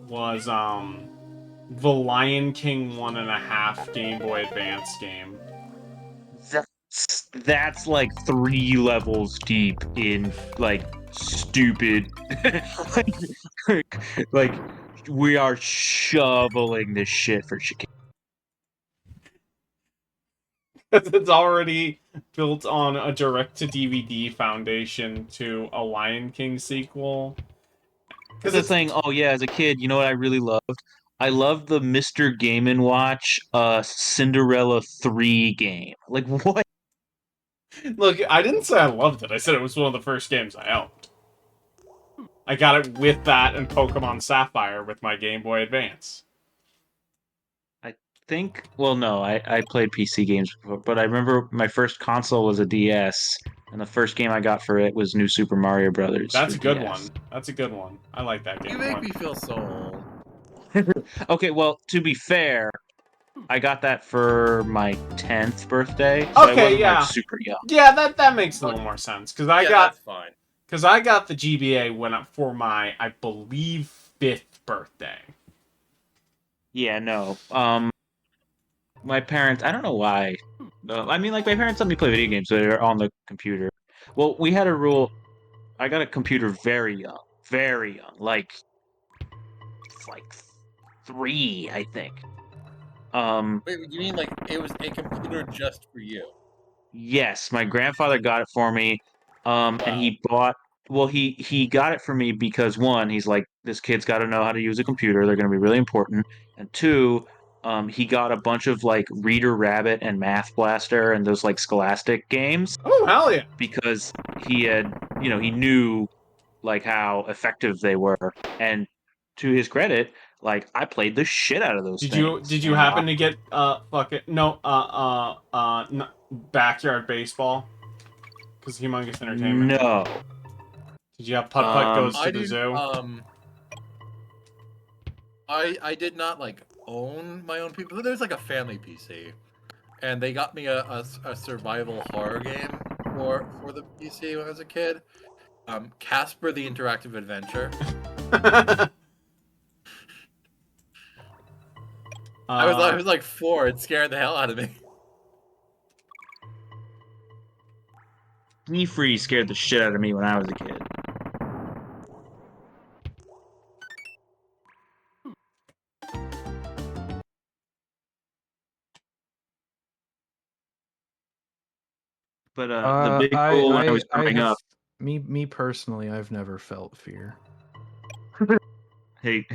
was, the Lion King 1.5 Game Boy Advance game. That's like 3 levels deep in like stupid. like we are shoveling this shit for chicken. It's already built on a direct-to-DVD foundation to a Lion King sequel. Because it's saying, oh yeah, as a kid, you know what I really loved? I loved the Mr. Game & Watch Cinderella 3 game. Like, what? Look, I didn't say I loved it. I said it was one of the first games I owned. I got it with that and Pokemon Sapphire with my Game Boy Advance. Well, no, I played PC games before, but I remember my first console was a DS, and the first game I got for it was New Super Mario Brothers. That's a for good DS. one. That's a good one. I like that game. You make me feel so old. Okay, well, to be fair, I got that for my 10th birthday, so I Okay, wasn't yeah. like super young. Yeah, that makes a little more sense because Yeah, that's fine. I got the GBA when for my, I believe, 5th birthday. Yeah, no. My parents, I don't know why. I mean, like, my parents let me play video games, so they're on the computer. Well, we had a rule. I got a computer very young. Very young. Like 3, I think. Wait, you mean like it was a computer just for you? Yes, my grandfather got it for me. And he bought. Well, he got it for me because, one, he's like, this kid's got to know how to use a computer. They're going to be really important. And two, he got a bunch of like Reader Rabbit and Math Blaster and those like Scholastic games Oh, hell yeah. because he had, he knew like how effective they were. And to his credit, like I played the shit out of those things. Did you happen to get Backyard Baseball? Because Humongous Entertainment. No. Did you have Putt Putt Goes I to the didn't, Zoo? I did not like own my own people. There's like a family PC, and they got me a survival horror game for the PC when I was a kid. Casper the Interactive Adventure. I was like 4. It scared the hell out of me. Knee Freeze scared the shit out of me when I was a kid. But the big goal when I was growing up. Me personally, I've never felt fear. Hey,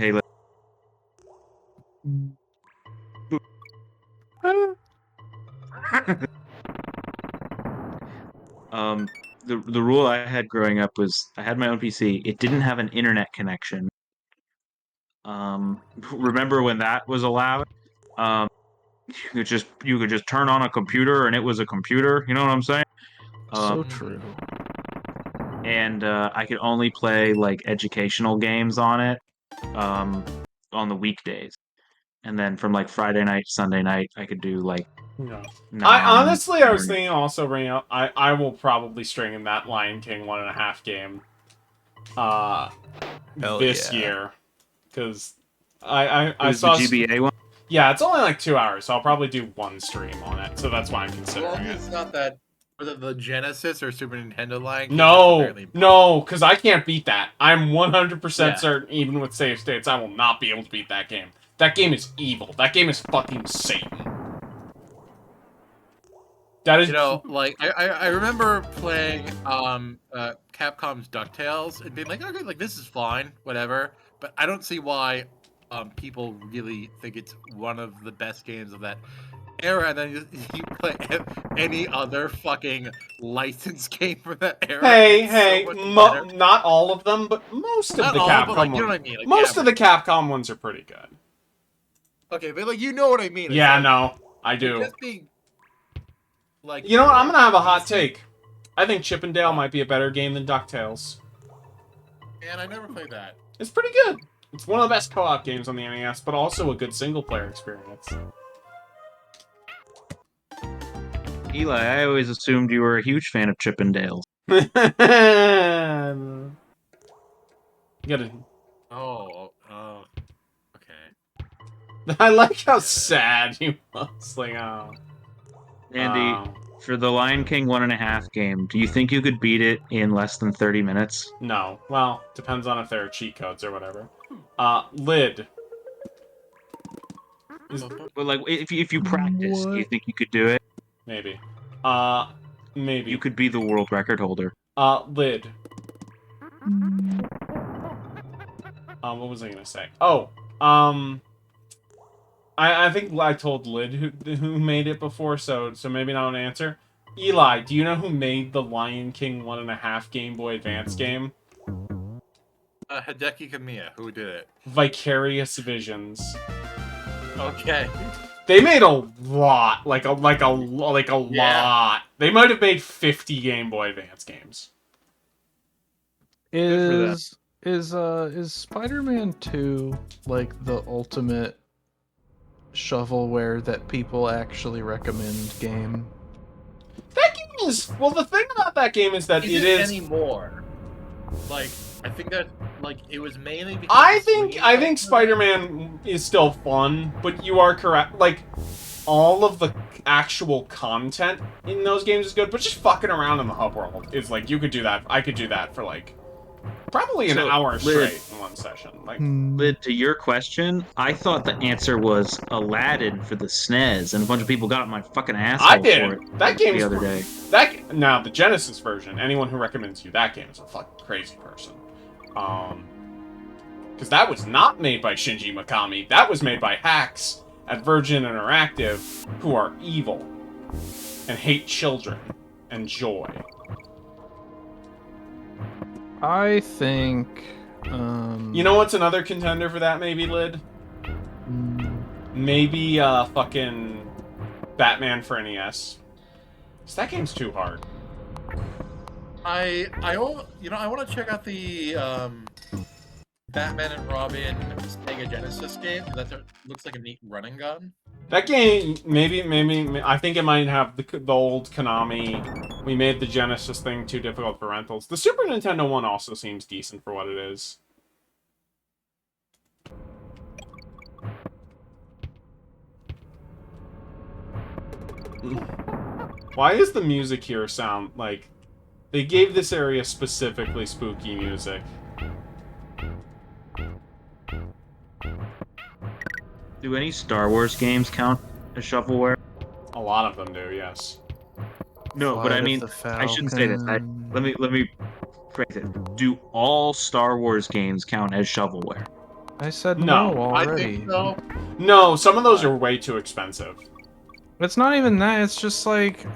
the rule I had growing up was I had my own PC. It didn't have an internet connection. Remember when that was allowed? You could just turn on a computer and it was a computer. You know what I'm saying? So true. And I could only play like educational games on it on the weekdays, and then from like Friday night, Sunday night, I could do like. No. I was thinking also bringing up. I will probably string in that Lion King 1.5 game. Hell this yeah. year. Because I Who's saw... the GBA one? Yeah, it's only like 2 hours, so I'll probably do one stream on it. So that's why I'm Well, considering it. it's not that. Was it the Genesis or Super Nintendo Lion King? No, That's apparently- no, because I can't beat that. I'm 100% Yeah. certain, even with save states, I will not be able to beat that game. That game is evil. That game is fucking Satan. That is... You know, like I remember playing Capcom's DuckTales and being like, okay, like this is fine, whatever. But I don't see why people really think it's one of the best games of that era. And then you play any other fucking licensed game from that era. Hey, it's so much better. not all of them, but most of Not the all, Capcom but, like, you know ones. what I mean? Like, Most yeah, of the Capcom ones are pretty good. Okay, but like you know what I mean. It's Yeah, like, no, I do. Just being like, You know what? I'm gonna have a hot take. I think Chip and Dale might be a better game than DuckTales. And I never played that. It's pretty good. It's one of the best co-op games on the NES, but also a good single-player experience. Eli, I always assumed you were a huge fan of Chip and Dale's. You gotta... Oh, okay. I like how sad he was. Like, oh. Andy, for the Lion King 1.5 game, do you think you could beat it in less than 30 minutes? No. Well, depends on if there are cheat codes or whatever. Lid. But like, if you practice, do you think you could do it? Maybe. Maybe. You could be the world record holder. Lid. What was I gonna say? Oh, I think I told Lid who made it before, so maybe not an answer. Eli, do you know who made the Lion King 1.5 Game Boy Advance game? Hideki Kamiya, who did it? Vicarious Visions. Okay. They made a lot, like a Yeah. lot. They might have made 50 Game Boy Advance games. Good for Is Spider-Man 2 like the ultimate shovelware that people actually recommend game? That game is, well, the thing about that game is that Is it it is. anymore? Like, I think that like it was mainly because I of think Sweeney. Spider-Man is still fun, but you are correct. Like, all of the actual content in those games is good, but just fucking around in the hub world is like, you could do that. I could do that for like probably an So, hour Lid- straight in one session. Like, Lid, to your question, I thought the answer was Aladdin for the SNES, and a bunch of people got on my fucking asshole I for did. it That game's the other day. now the Genesis version. Anyone who recommends you that game is a fucking crazy person. Because that was not made by Shinji Mikami. That was made by hacks at Virgin Interactive, who are evil and hate children and joy. I think. You know what's another contender for that? Maybe Lid. Maybe fucking Batman for NES. 'Cause that game's too hard. I want to check out the Batman and Robin Sega Genesis game. Looks like a neat running gun. That game, maybe, I think it might have the old Konami, we made the Genesis thing too difficult for rentals. The Super Nintendo one also seems decent for what it is. Why is the music here sound like... They gave this area specifically spooky music. Do any Star Wars games count as shovelware? A lot of them do, yes. No, but I mean, I shouldn't say this. Let me phrase it. Do all Star Wars games count as shovelware? I said No, no, I already. think so. No, some of those are way too expensive. It's not even that. It's just like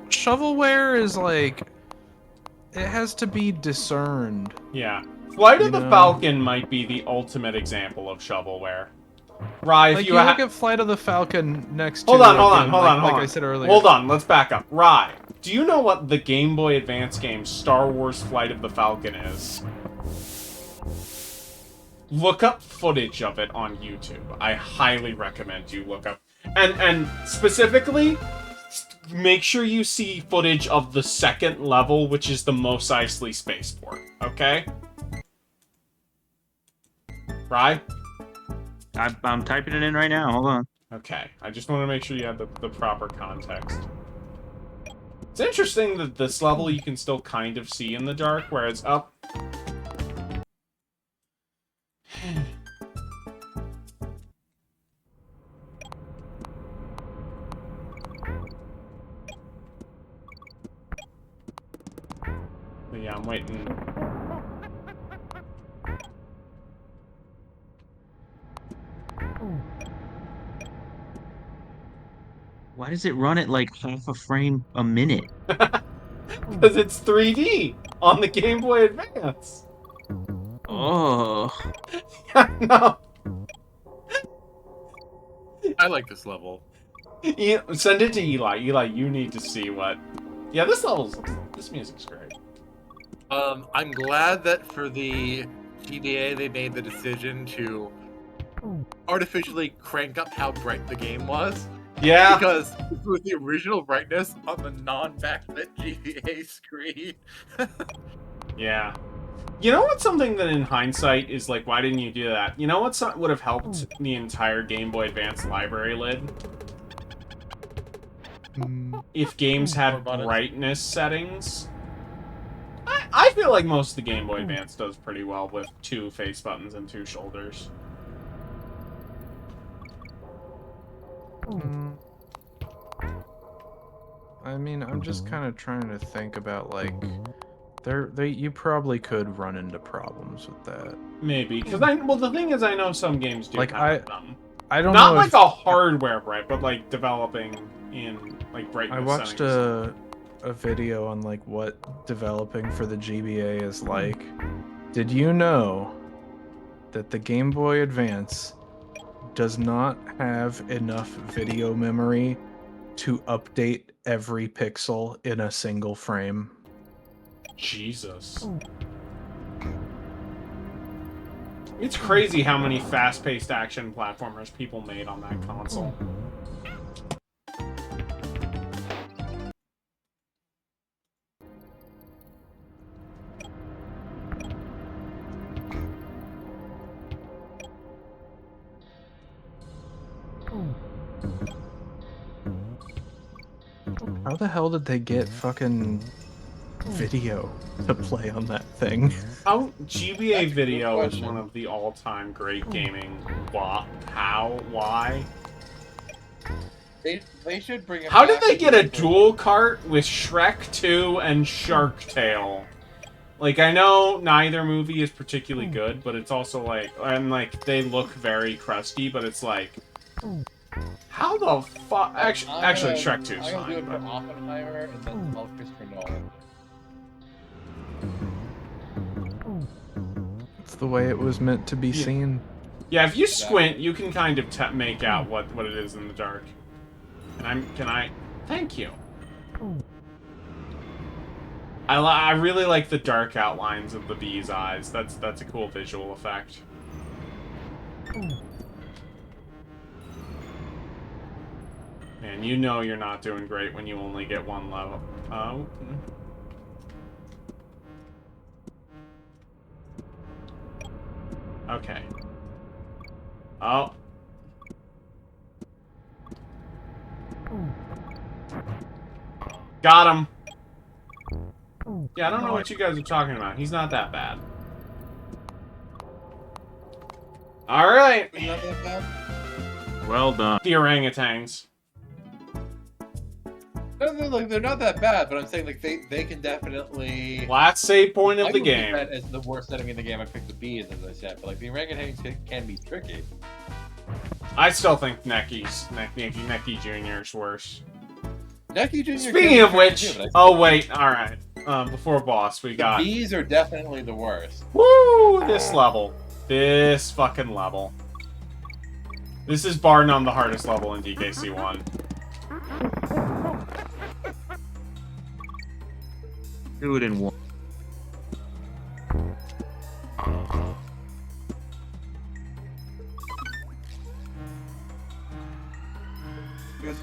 shovelware is like it has to be discerned. Yeah. Flight of You the know. Falcon might be the ultimate example of shovelware. Rye, if Like you you ha- look at Flight of the Falcon next to Hold on, a hold on, game hold like, on, hold like on. I said earlier. Hold on, let's back up. Rye, do you know what the Game Boy Advance game Star Wars Flight of the Falcon is? Look up footage of it on YouTube. I highly recommend you look up. And specifically, make sure you see footage of the second level, which is the Mos Eisley spaceport. Okay? Right? I'm typing it in right now. Hold on. Okay. I just want to make sure you have the proper context. It's interesting that this level you can still kind of see in the dark, whereas up... But yeah, I'm waiting. Why does it run at like half a frame a minute? Because it's 3D on the Game Boy Advance. Oh. No. I like this level. Send it to Eli. Eli, you need to see what... Yeah, this music's great. I'm glad that for the GBA they made the decision to artificially crank up how bright the game was. Yeah. Because with the original brightness on the non-backlit GBA screen. Yeah. You know what's something that in hindsight is like, why didn't you do that? You know what would have helped the entire Game Boy Advance library lid? If games had More buttons. brightness settings. I feel like most of the Game Boy Advance does pretty well with 2 face buttons and 2 shoulders. I mean, I'm just kind of trying to think about like, you probably could run into problems with that. Maybe, because well, the thing is, I know some games do Like, have them. I don't Not know. like a hardware bright, but like developing in like brightness. I watched settings. a video on like what developing for the GBA is like. Did you know that the Game Boy Advance does not have enough video memory to update every pixel in a single frame? Jesus. It's crazy how many fast-paced action platformers people made on that console. How the hell did they get fucking video to play on that thing? How GBA That's a Video good is question. one of the all-time great gaming. How? Why? They should bring it How did back they and get a do dual cart with Shrek 2 and Shark Tale? Like, I know neither movie is particularly good, but it's also like, and like, they look very crusty, but it's like, how the fuck? Actually, Shrek 2 is I'm gonna do fine. it for But... Oppenheimer and then small Christopher Nolan. It's the way it was meant to be Yeah. seen. Yeah, if you squint, you can kind of make out what it is in the dark. And thank you. I really like the dark outlines of the bee's eyes. That's a cool visual effect. Man, you know you're not doing great when you only get 1 level. Oh. Okay. Oh. Got him. Yeah, I don't know what you guys are talking about. He's not that bad. Alright. Not that bad? Well done. The orangutans. No, they're not that bad, but I'm saying like they can definitely. Last save point I of the would pick game. that as the worst setting in the game. I picked the bees, as I said, but like the orangutans can be tricky. I still think Necky Jr. is worse. Necky Jr. Speaking of which, oh wait, alright. Before boss, we the got... bees are definitely the worst. Woo! This level. This fucking level. This is bar none the hardest level in DKC 1. Do it in one.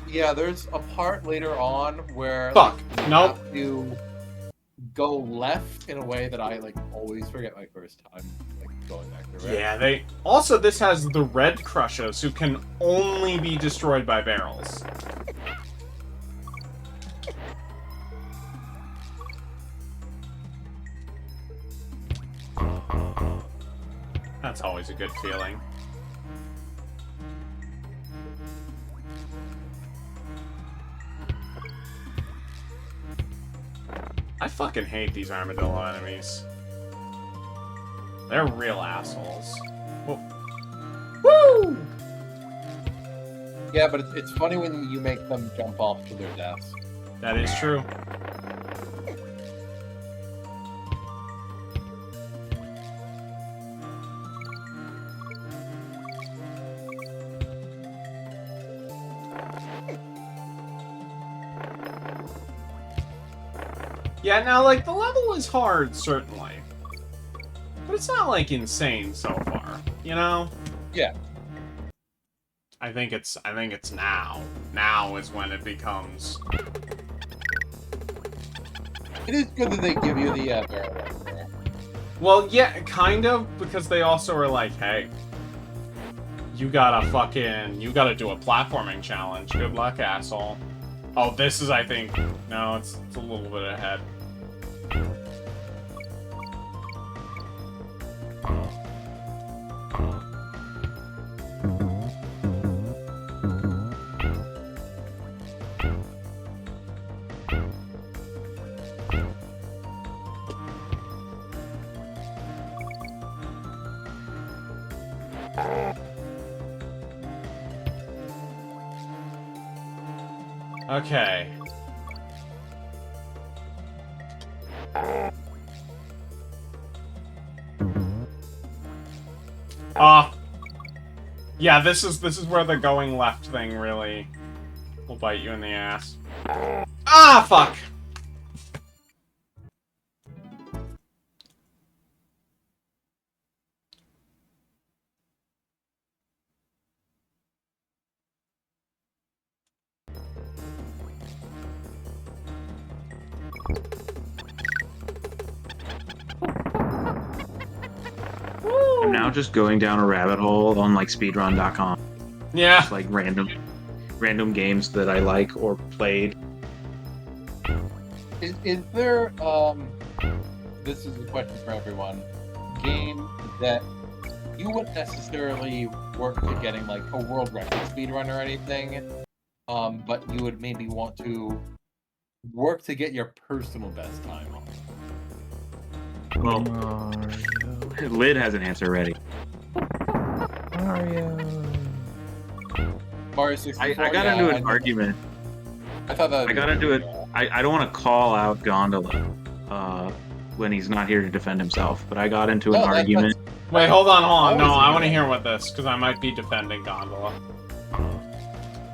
Yeah, there's a part later on where Fuck. you Nope. have to go left in a way that I like always forget my first time like going back to right. Yeah, they... Also, this has the Red Crushers, who can only be destroyed by barrels. That's always a good feeling. I fucking hate these armadillo enemies. They're real assholes. Whoa. Woo! Yeah, but it's funny when you make them jump off to their deaths. That is true. Yeah, now, like, the level is hard, certainly. But it's not, like, insane so far, you know? Yeah. I think it's now. Now is when it becomes... It is good that they give you the barrel right there. Well, yeah, kind of, because they also are like, hey, you gotta do a platforming challenge. Good luck, asshole. Oh, this is, I think... No, it's a little bit ahead. Okay. Yeah, this is where the going left thing really will bite you in the ass. Ah, fuck! I'm now just going down a rabbit hole on like speedrun.com. Yeah. Just like random games that I like or played. Is there this is a question for everyone, game that you wouldn't necessarily work to getting like a world record speedrun or anything, but you would maybe want to work to get your personal best time on? Well, Mario. Lid has an answer ready. Mario. Mario 64. I got into an argument. I thought that. I got into it. I don't want to call out Gondola when he's not here to defend himself, but I got into an argument. Wait, hold on. No, Always I a want to good hear what this, because I might be defending Gondola.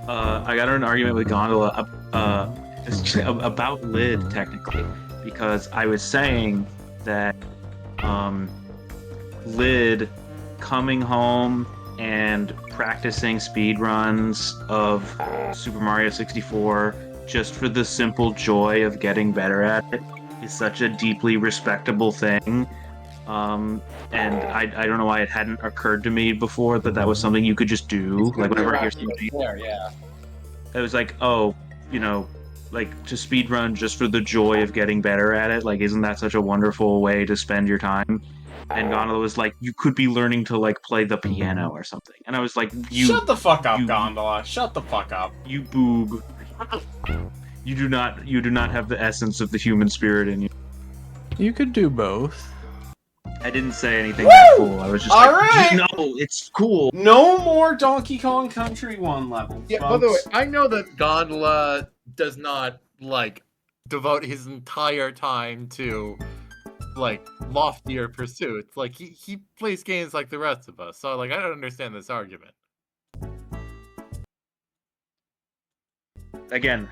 I got into an argument with Gondola about Lid, technically, because I was saying that Lid coming home and practicing speedruns of Super Mario 64 just for the simple joy of getting better at it is such a deeply respectable thing. And I don't know why it hadn't occurred to me before that was something you could just do. Like whenever I hear somebody, yeah. it was like, oh, you know, like to speedrun just for the joy of getting better at it. Like, isn't that such a wonderful way to spend your time? And Gondola was like, you could be learning to like play the piano or something. And I was like, Shut the fuck up, you- Gondola. Shut the fuck up. you boob. You do not have the essence of the human spirit in you. You could do both. I didn't say anything that cool. I was just All like, right. no, it's cool. No more Donkey Kong Country 1 levels, Yeah, by the way, folks. I know that Gondola does not like devote his entire time to like loftier pursuits. Like he plays games like the rest of us. So like I don't understand this argument. Again,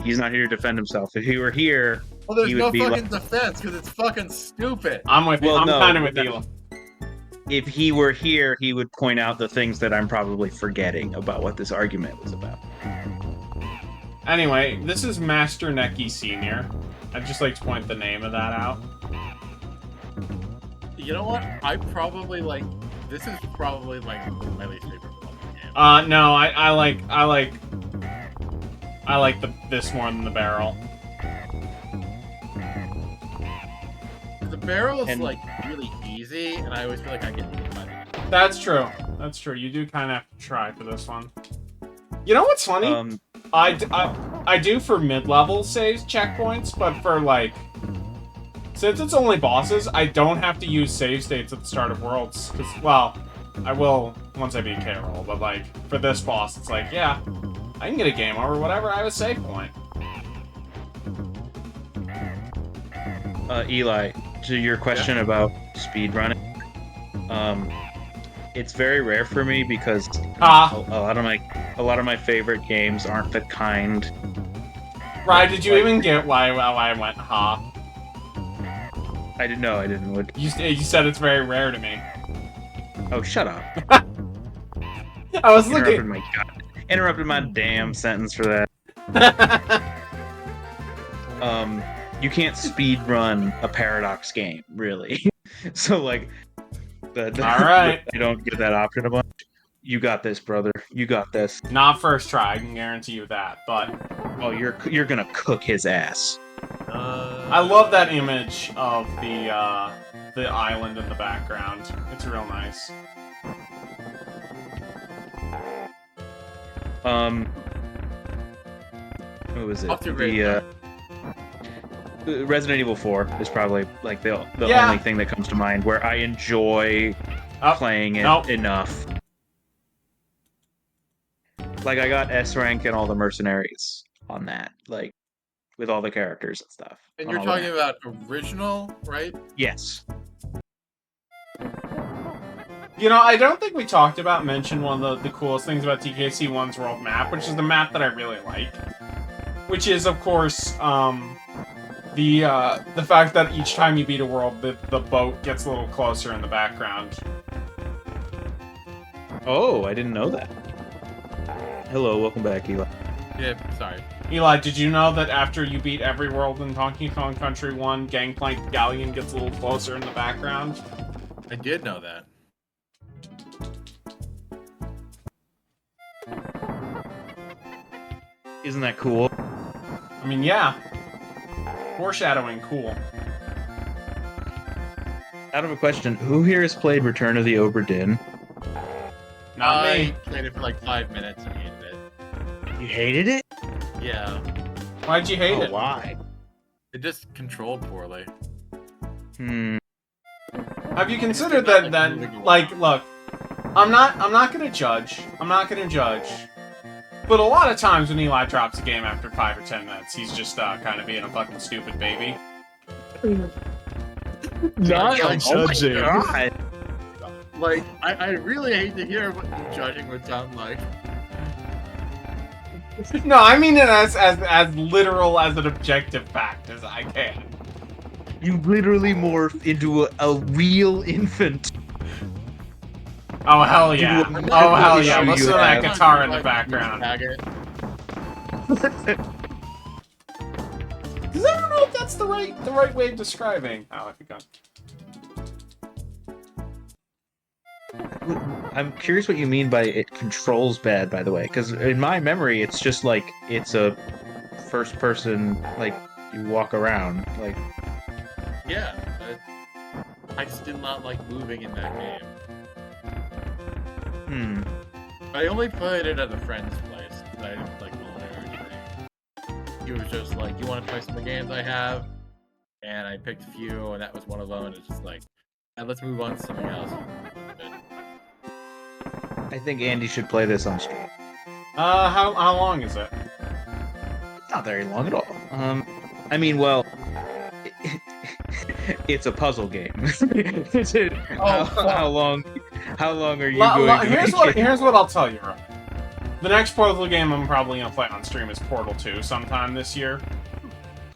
he's not here to defend himself. If he were here, Well, there's He would no be fucking defense because it's fucking stupid. I'm with you. Well, I'm no, kind of with no. you. if he were here, he would point out the things that I'm probably forgetting about what this argument was about. Anyway, this is Master Neki Sr. I'd just like to point the name of that out. You know what? I probably like. This is probably like my least favorite Pokemon game. No, I like this more than the barrel. The barrel is And- like really easy, and I always feel like I get hit by it. That's true. That's true. You do kind of have to try for this one. You know what's funny? I do for mid-level saves checkpoints, but for like, since it's only bosses, I don't have to use save states at the start of worlds. 'Cause, well, I will once I beat K-Roll, but like for this boss, it's like, yeah, I can get a game over whatever. I have a save point. Eli, to your question about speedrunning, it's very rare for me because a lot of my favorite games aren't the kind. Right? Did you like- even get why I went ha? I didn't know. I didn't. Would. You said it's very rare to me. Oh, shut up! I was looking. Interrupted my damn sentence for that. You can't speed run a Paradox game, really. So like, all right. you don't get that option a bunch. You got this, brother. You got this. Not first try, I can guarantee you that. But Oh, you're gonna cook his ass. I love that image of the island in the background. It's real nice. What was it? Off to a great Resident Evil 4 is probably like the Yeah. only thing that comes to mind where I enjoy playing it Nope. enough. Like I got S rank and all the mercenaries on that, like with all the characters and stuff. And on you're all the talking maps. about original, right? Yes. You know, I don't think we mentioned one of the coolest things about TKC 1's world map, which is the map that I really like. Which is, of course, the fact that each time you beat a world, the boat gets a little closer in the background. Oh, I didn't know that. Hello, welcome back, Eli. Yeah, sorry. Eli, did you know that after you beat every world in Donkey Kong Country 1, Gangplank Galleon gets a little closer in the background? I did know that. Isn't that cool? I mean, yeah. Foreshadowing, cool. Out of a question, who here has played Return of the Obra Dinn? Not I me. played it for like 5 minutes and hated it. You hated it? Yeah, Why'd you hate it? Why? it just controlled poorly. Have you considered that, like, look, I'm not gonna judge. I'm not gonna judge. But a lot of times when Eli drops a game after 5 or 10 minutes, he's just kind of being a fucking stupid baby. Not Like, judging. God. Like, I really hate to hear what judging would sound like. No, I mean it as literal as an objective fact as I can. You literally morph into a real infant. Oh hell yeah! I'm Oh not hell really yeah! sure Listen you to that have. guitar in the Like, background. faggot. Because I don't know if that's the right way of describing. Oh, I forgot. I'm curious what you mean by it controls bad, by the way, because in my memory, it's just like it's a first person, like you walk around, like. Yeah, but I just did not like moving in that game. I only played it at a friend's place. I didn't like own it or anything. He was just like, "You want to try some of the games I have?" And I picked a few, and that was one of them. And it's just like, let's move on to something else. I think Andy should play this on stream. How long is it? Not very long at all. I mean, well, it's a puzzle game. How long? How long are you going to Here's what I'll tell you, right? The next Portal game I'm probably gonna play on stream is Portal 2 sometime this year.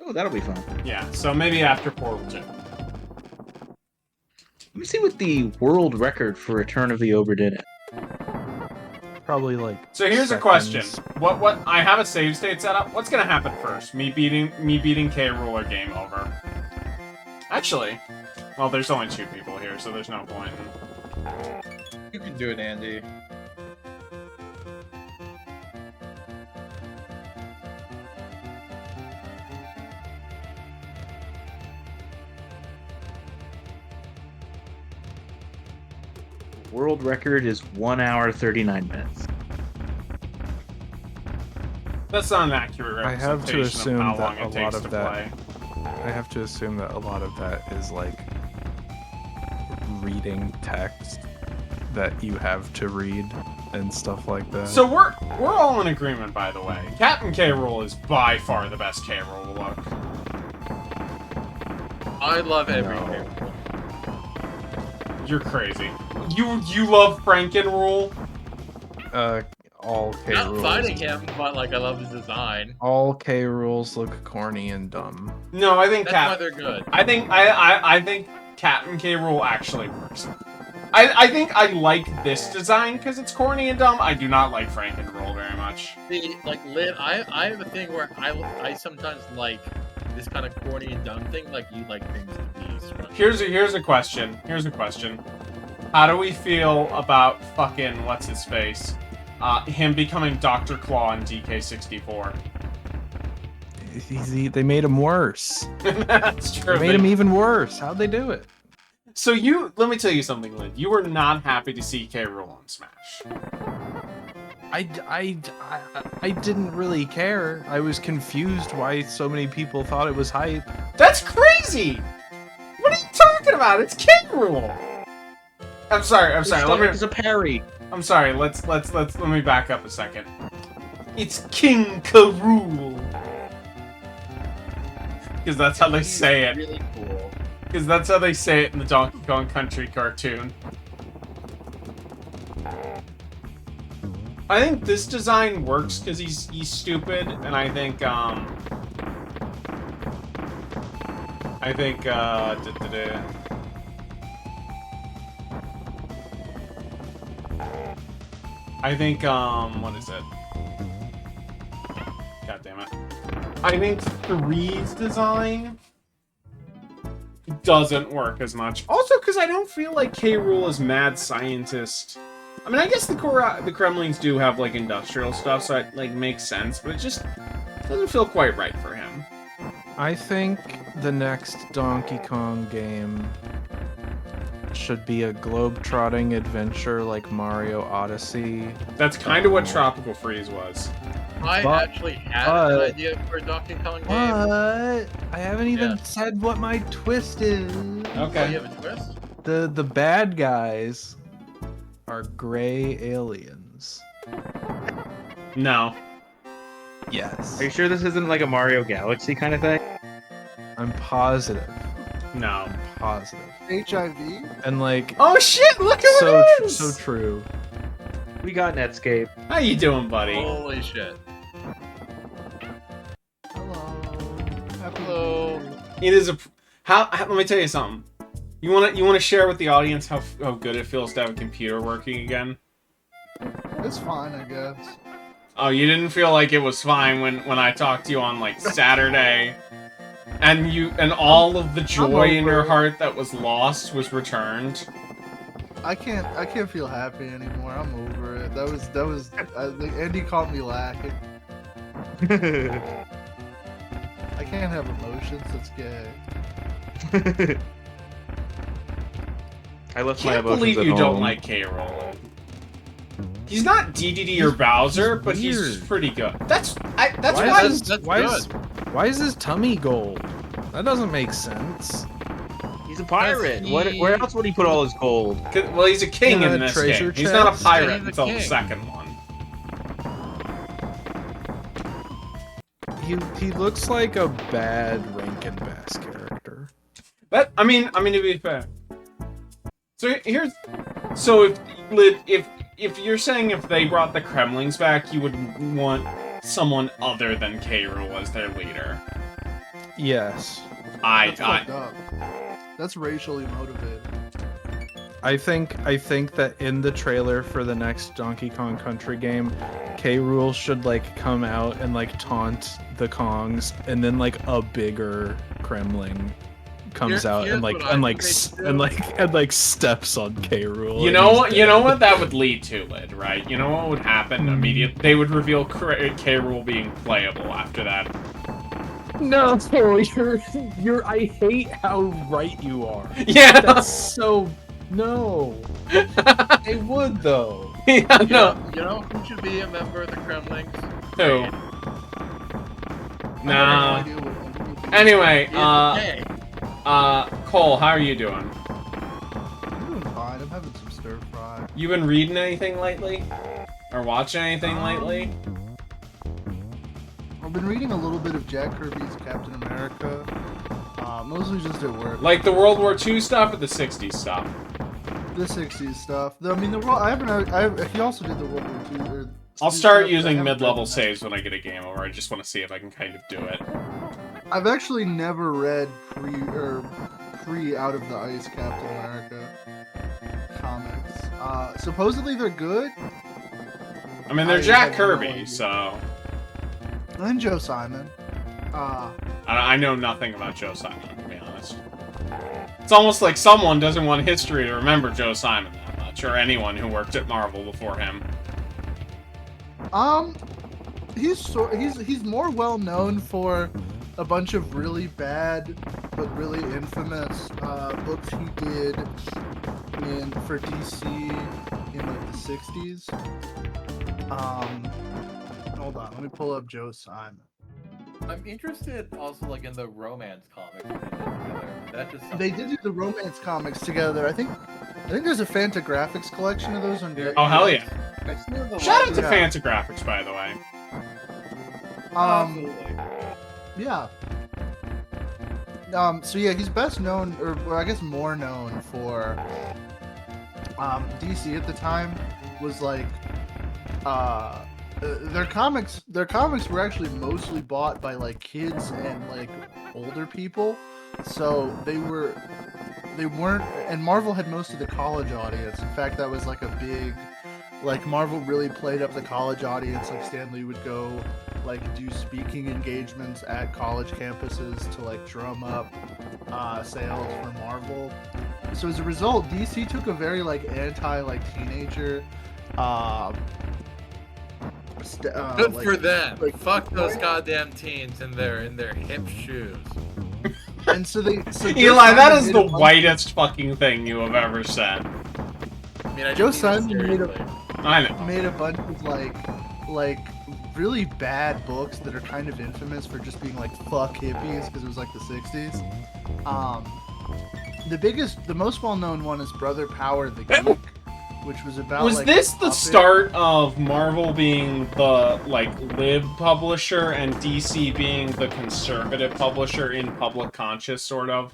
Oh, that'll be fun. Yeah, so maybe after Portal 2. Let me see what the world record for Return of the Obra Dinn is. probably like. So here's a question. seconds. What I have a save state set up. What's gonna happen first? Me beating K. Rool or game over? Actually, well, there's only 2 people here, so there's no point. You can do it, Andy. World record is 1 hour 39 minutes. That's not an accurate I have to representation assume of how that long a it lot takes of to that- play. I have to assume that a lot of that is like reading text that you have to read and stuff like that. So we're all in agreement, by the way. Captain K. Rool is by far the best K. Rool look. I love every No. character. You're crazy. You love Franken Rool? All K Not rules. fighting him, but like I love his design. All K rules look corny and dumb. No, I think That's why they're good. I think Captain K. Rool actually works. I think I like this design because it's corny and dumb. I do not like Franken Rool very much. See, like Liv, I have a thing where I sometimes like this kind of corny and dumb thing. Like you like things to be special. Here's a question. How do we feel about fucking what's his face? Him becoming Dr. Claw in DK64. They made him worse. That's true. They made him even worse. How'd they do it? So let me tell you something, Lynn. You were not happy to see K. Rool on Smash. I didn't really care. I was confused why so many people thought it was hype. That's crazy! What are you talking about? It's K. Rool! I'm sorry. It's a parry. I'm sorry. Let me back up a second. It's King K. Rool. Because that's how they say it. Really cool. Because that's how they say it in the Donkey Kong Country cartoon. I think this design works because he's stupid, and I think what is it? God damn it. I think 3's design doesn't work as much. Also, because I don't feel like K. Rool is mad scientist. I mean, I guess the Kremlings do have, like, industrial stuff, so it, like, makes sense, but it just doesn't feel quite right for him. I think the next Donkey Kong game should be a globe-trotting adventure like Mario Odyssey. That's kind of what Tropical Freeze was. I But- actually had an idea for a Donkey Kong game. What? I haven't even Yeah. said what my twist is. Oh, Okay. you have a twist? The bad guys are gray aliens. No. Yes. Are you sure this isn't like a Mario Galaxy kind of thing? I'm positive. No. I'm positive. HIV? And like Oh shit, look at so what it tr- is! so true. We got Netscape. How you doing, buddy? Holy shit. Hello. Happy Hello. New Year. It is a... let me tell you something. You wanna share with the audience how good it feels to have a computer working again? It's fine, I guess. Oh, you didn't feel like it was fine when I talked to you on, like, Saturday, and all of the joy in your over it. heart that was lost was returned? I can't feel happy anymore. I'm over it. That was like, Andy caught me lacking. I can't have emotions. That's gay. I left my Can't emotions believe at you don't home. like K. Rool. He's not DDD or Bowser, but he's weird. pretty good. That's why. That's why is his tummy gold? That doesn't make sense. He's a pirate. He- Where else would he put all his gold? Well, he's a king In in a this treasure game. He's not a chest? pirate Yeah, he's a until the king. second one. He looks like a bad Rankin Bass character. But I mean to be fair. So if you're saying if they brought the Kremlings back, you would want someone other than K. Rool as their leader. Yes. That's fucked up. That's racially motivated. I think that in the trailer for the next Donkey Kong Country game, K. Rool should like come out and like taunt the Kongs, and then like a bigger Kremling comes out Here's and what I think they should do. steps on K. Rool. You know what? You know what that would lead to, Lid, right? You know what would happen immediately? They would reveal K. Rool being playable after that. No, you're. I hate how right you are. Yeah. That's so. No. They would though. Yeah. You No. know who should be a member of the Kremlings? Who? I have no Nah. idea what- Anyway, Hey, Cole, how are you doing? I'm doing fine. I'm having some stir fry. You been reading anything lately? Or watching anything lately? I've been reading a little bit of Jack Kirby's Captain America. Mostly just at work. Like the World War II stuff or the 60s stuff? The 60s stuff. I mean, the world. He also did the World War II. I'll start using mid-level saves when I get a game over. I just want to see if I can kind of do it. I've actually never read pre Out of the Ice Captain America comics. Supposedly they're good. I mean, they're I Jack have no Kirby, idea. so And Joe Simon. I know nothing about Joe Simon, to be honest. It's almost like someone doesn't want history to remember Joe Simon that much, or anyone who worked at Marvel before him. He's more well known for a bunch of really bad but really infamous books he did for DC in like the 60s. Hold on, let me pull up Joe Simon. I'm interested also like in the romance comics they did together. That just They did do the romance comics together. I think there's a Fantagraphics collection of those on Deck. Oh, hell yeah. I see the Shout out to Yeah. Fantagraphics, by the way. Absolutely. Yeah. So yeah, he's best known, or I guess more known for DC at the time was like their comics were actually mostly bought by like kids and like older people, so they weren't, and Marvel had most of the college audience. In fact, that was like a big, like Marvel really played up the college audience. Like Stan Lee would go like do speaking engagements at college campuses to like drum up sales for Marvel. So as a result, DC took a very like anti like teenager Good like- for them. like- Fuck those goddamn teens in their hip shoes. and so they Eli, that is the whitest fucking thing you have ever said. I mean, I Joe just mean it Simon made a- seriously. I know. made a bunch of like really bad books that are kind of infamous for just being like fuck hippies because it was like the 60s. The most well-known one is Brother Power the Geek, which was about Was like, this a the puppet. start of Marvel being the, like, lib publisher and DC being the conservative publisher in public conscious, sort of?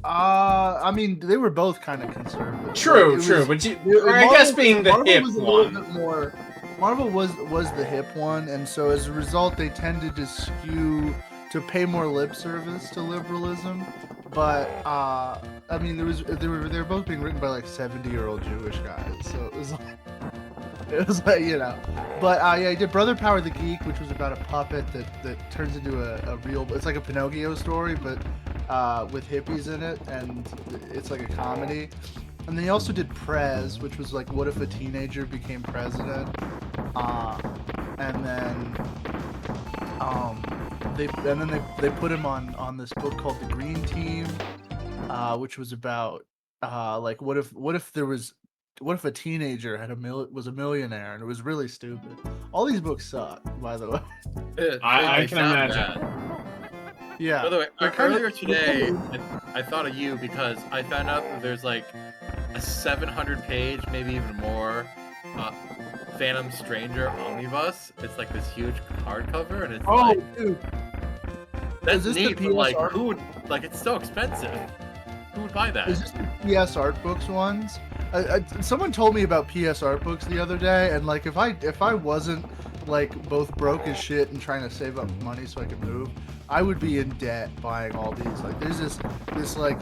I mean, they were both kind of conservative. True, Like, it true, was- but you, it- or I guess being the Marvel hip was a little one. bit more. Marvel was the hip one, and so as a result, they tended to skew to pay more lip service to liberalism. But I mean, they were both being written by like 70-year-old Jewish guys, so it was like you know. But yeah, I did Brother Power the Geek, which was about a puppet that turns into a real. It's like a Pinocchio story, but with hippies in it, and it's like a comedy. And then he also did Prez, which was like, what if a teenager became president? And then they put him on this book called The Green Team, which was about like what if a teenager was a millionaire, and it was really stupid. All these books suck, by the way. I They can sound imagine. bad. Yeah. By the way, They're kind of- earlier today, I thought of you because I found out that there's like a 700-page, maybe even more, Phantom Stranger omnibus. It's like this huge hardcover, and it's Oh, like dude. that's is this the neat. But like, PS who would like? It's so expensive. Who would buy that? Is this the PS Art Books ones? Someone told me about PS Art Books the other day, and like if I wasn't like both broke as shit and trying to save up money so I could move, I would be in debt buying all these. Like there's this like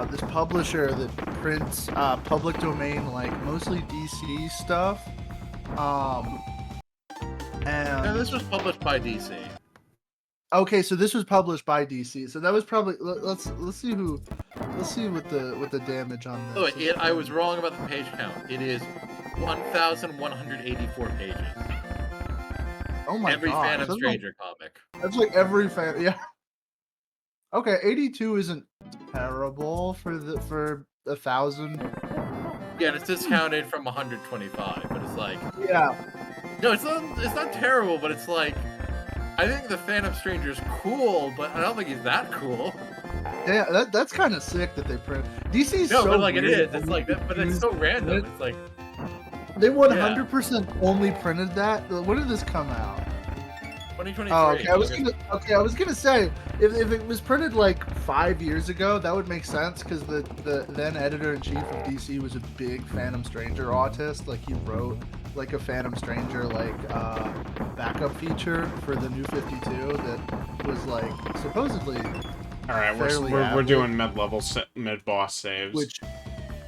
this publisher that prints public domain, like mostly DC stuff. And No, this was published by DC. okay, so this was published by DC. So that was probably let's see what the damage on this. Oh, is. I was wrong about the page count. It is 1,184 pages. Oh my Every god, Phantom that's Stranger comic. That's like every fan. Yeah. Okay, 82 isn't terrible for 1,000. Yeah, and it's discounted from 125, but it's like Yeah. no, it's not terrible, but it's like I think the Phantom Stranger is cool, but I don't think he's that cool. Yeah, that's kind of sick that they print. DC's No, so but like it weird. is. It's like that, but it's so random. It's like They 100% only printed that. When did this come out? 2023. Oh, okay. I was gonna say if it was printed like 5 years ago, that would make sense because the then editor in chief of DC was a big Phantom Stranger autist. Like he wrote like a Phantom Stranger like backup feature for the New 52 that was like supposedly All right, fairly we're average. doing mid boss saves.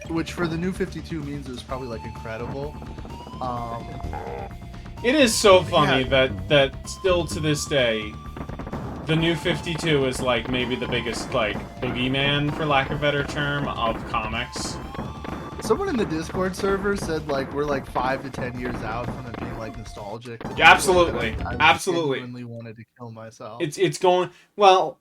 which for the New 52 means it was probably like incredible. It is so funny that still to this day, the New 52 is like maybe the biggest like boogeyman, for lack of a better term, of comics. Someone in the Discord server said like we're like 5 to 10 years out from it being like nostalgic. to Yeah, people, absolutely. and I Absolutely. genuinely wanted to kill myself. It's going well,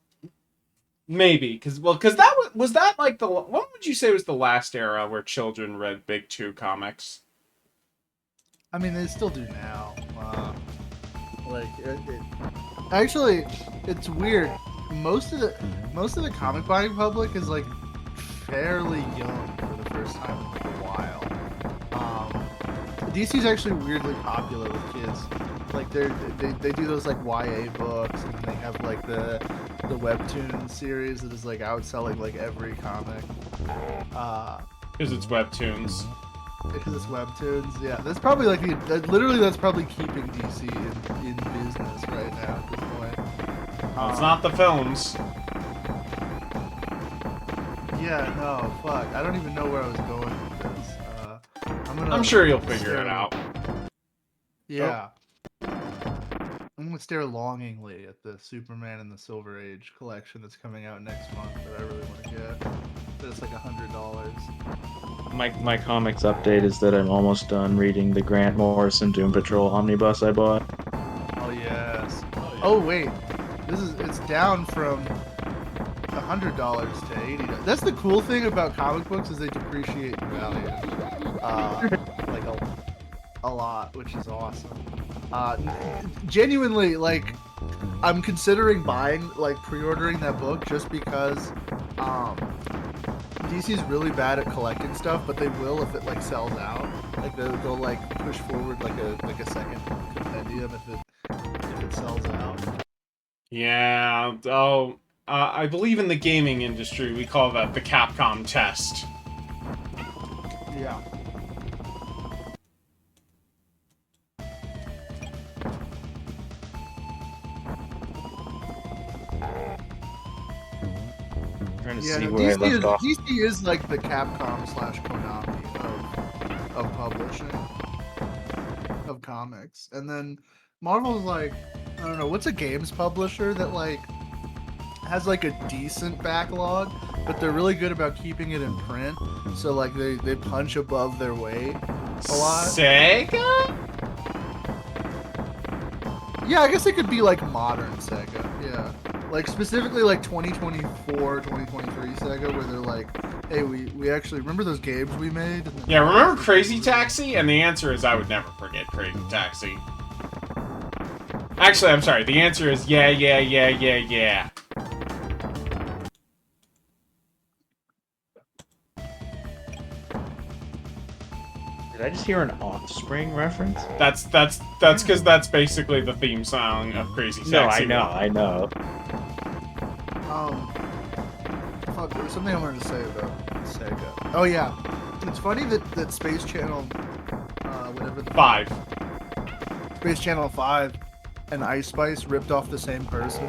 maybe because that was that like the what would you say was the last era where children read Big Two comics? I mean, they still do now. Actually, it's weird. Most of the comic buying public is like fairly young for the first time in like a while. DC's actually weirdly popular with kids. Like they do those like YA books, and they have like the webtoon series that is like outselling like every comic. Because it's webtoons. Because it's webtoons, yeah. That's probably like literally that's probably keeping DC in business right now at this point. It's not the films. Yeah, no, fuck. I don't even know where I was going with this. I'm sure you'll figure it out. Yeah. I'm gonna stare longingly at the Superman and the Silver Age collection that's coming out next month that I really want to get. But it's like $100. My comics update is that I'm almost done reading the Grant Morrison Doom Patrol omnibus I bought. Oh yes. Oh wait, it's down from $100 to $80. That's the cool thing about comic books is they depreciate in value, like a lot, which is awesome. Genuinely, like I'm considering buying, like pre-ordering that book just because DC's really bad at collecting stuff, but they will if it like sells out. Like they'll like push forward like a second compendium if it sells out. Yeah. Oh, I believe in the gaming industry we call that the Capcom test. Yeah. Trying to Yeah, see no, where I left off. DC is like the Capcom / Konami of publishing of comics, and then Marvel's like, I don't know, what's a games publisher that like has like a decent backlog, but they're really good about keeping it in print, so like they punch above their weight a lot. Sega? Yeah, I guess it could be like modern Sega. Yeah. Like specifically like 2024, 2023 Sega, where they're like, hey, we actually remember those games we made? And then- Yeah, remember Crazy Taxi? And the answer is I would never forget Crazy Taxi. Actually, I'm sorry. The answer is yeah. Did I just hear an Offspring reference? That's because that's basically the theme song of Crazy Taxi. No, I know. Fuck, there was something I wanted to say about Sega. Oh yeah, it's funny that Space Channel, whatever the 5. Space Channel 5 and Ice Spice ripped off the same person.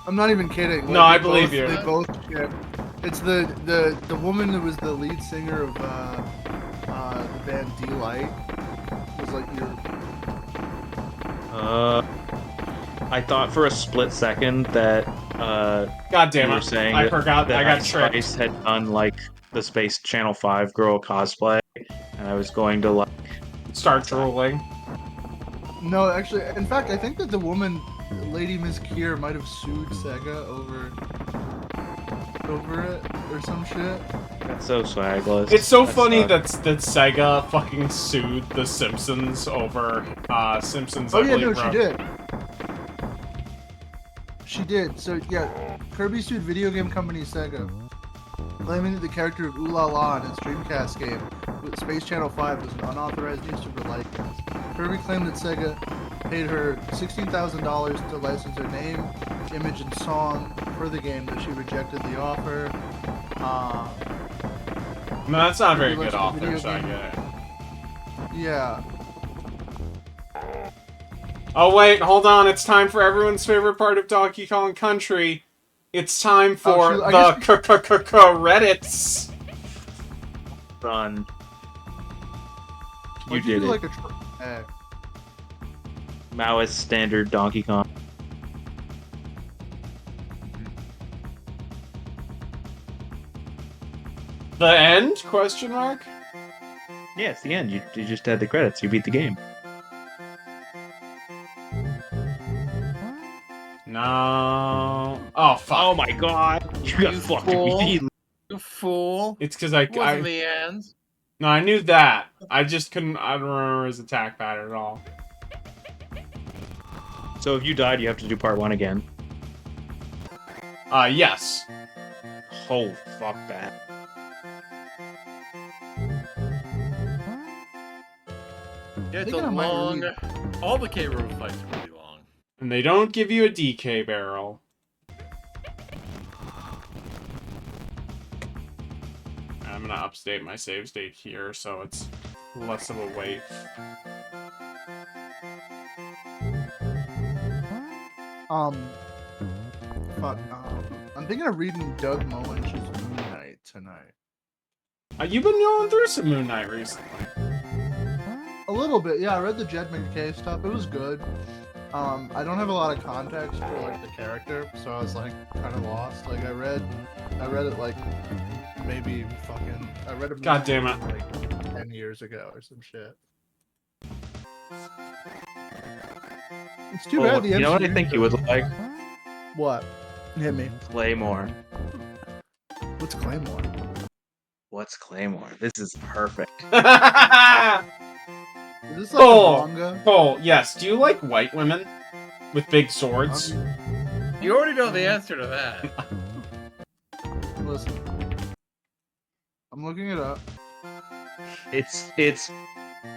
I'm not even kidding. No, I they believe both- you. They both. Yeah. It's the woman that was the lead singer of the band D-Light. Was like your. I thought for a split second that God damn you were it! saying I that- forgot. that I got Ice tricked. Spice had done like the Space Channel 5 girl cosplay, and I was going to like. Start drooling. No, actually, in fact, I think that the woman, Lady Miss Kier, might have sued Sega over it or some shit. That's so swagless. It's so That funny sucks. that Sega fucking sued The Simpsons over Simpsons. Oh I yeah, no, believe, she bro. did. She did. So yeah, Kirby sued video game company Sega, claiming that the character of Ooh La La in its Dreamcast game with Space Channel 5 was an unauthorized use of her likeness. Kirby claimed that Sega paid her $16,000 to license her name, image, and song for the game, that she rejected the offer. No, that's not a very Pretty good much the offer, video so I game. get it. Yeah. Oh wait, hold on. It's time for everyone's favorite part of Donkey Kong Country. It's time for shoot, I the guess- Reddits. Done. You Why'd did do it. like a Maoist standard Donkey Kong. The end? Question mark. Yeah, it's the end. You just had the credits. You beat the game. No. Oh fuck. Oh my god! You got You fucking fool. beat. You fool. It's because I Wasn't the end. no, I knew that. I just couldn't. I don't remember his attack pattern at all. So if you died, you have to do part 1 again. Yes. Oh, fuck that. Yeah, it's Thinking a I might long. read. All the K. Rool fights are really long. And they don't give you a DK barrel. I'm gonna update my save state here so it's less of a waif. I'm thinking of reading Doug Mullen's Moon Knight tonight. You've been going through some Moon Knight recently. A little bit, yeah. I read the Jed McKay stuff. It was good. I don't have a lot of context for like the character, so I was like kind of lost. Like I read it like maybe fucking. I read it. God damn it. Like 10 years ago or some shit. It's too bad the you know what I MCU think you would like? What? Hit me. Claymore. What's Claymore? What's Claymore? This is perfect. Is this like Oh. a manga? Cole, yes. Do you like white women with big swords? You already know the answer to that. Listen. I'm looking it up. It's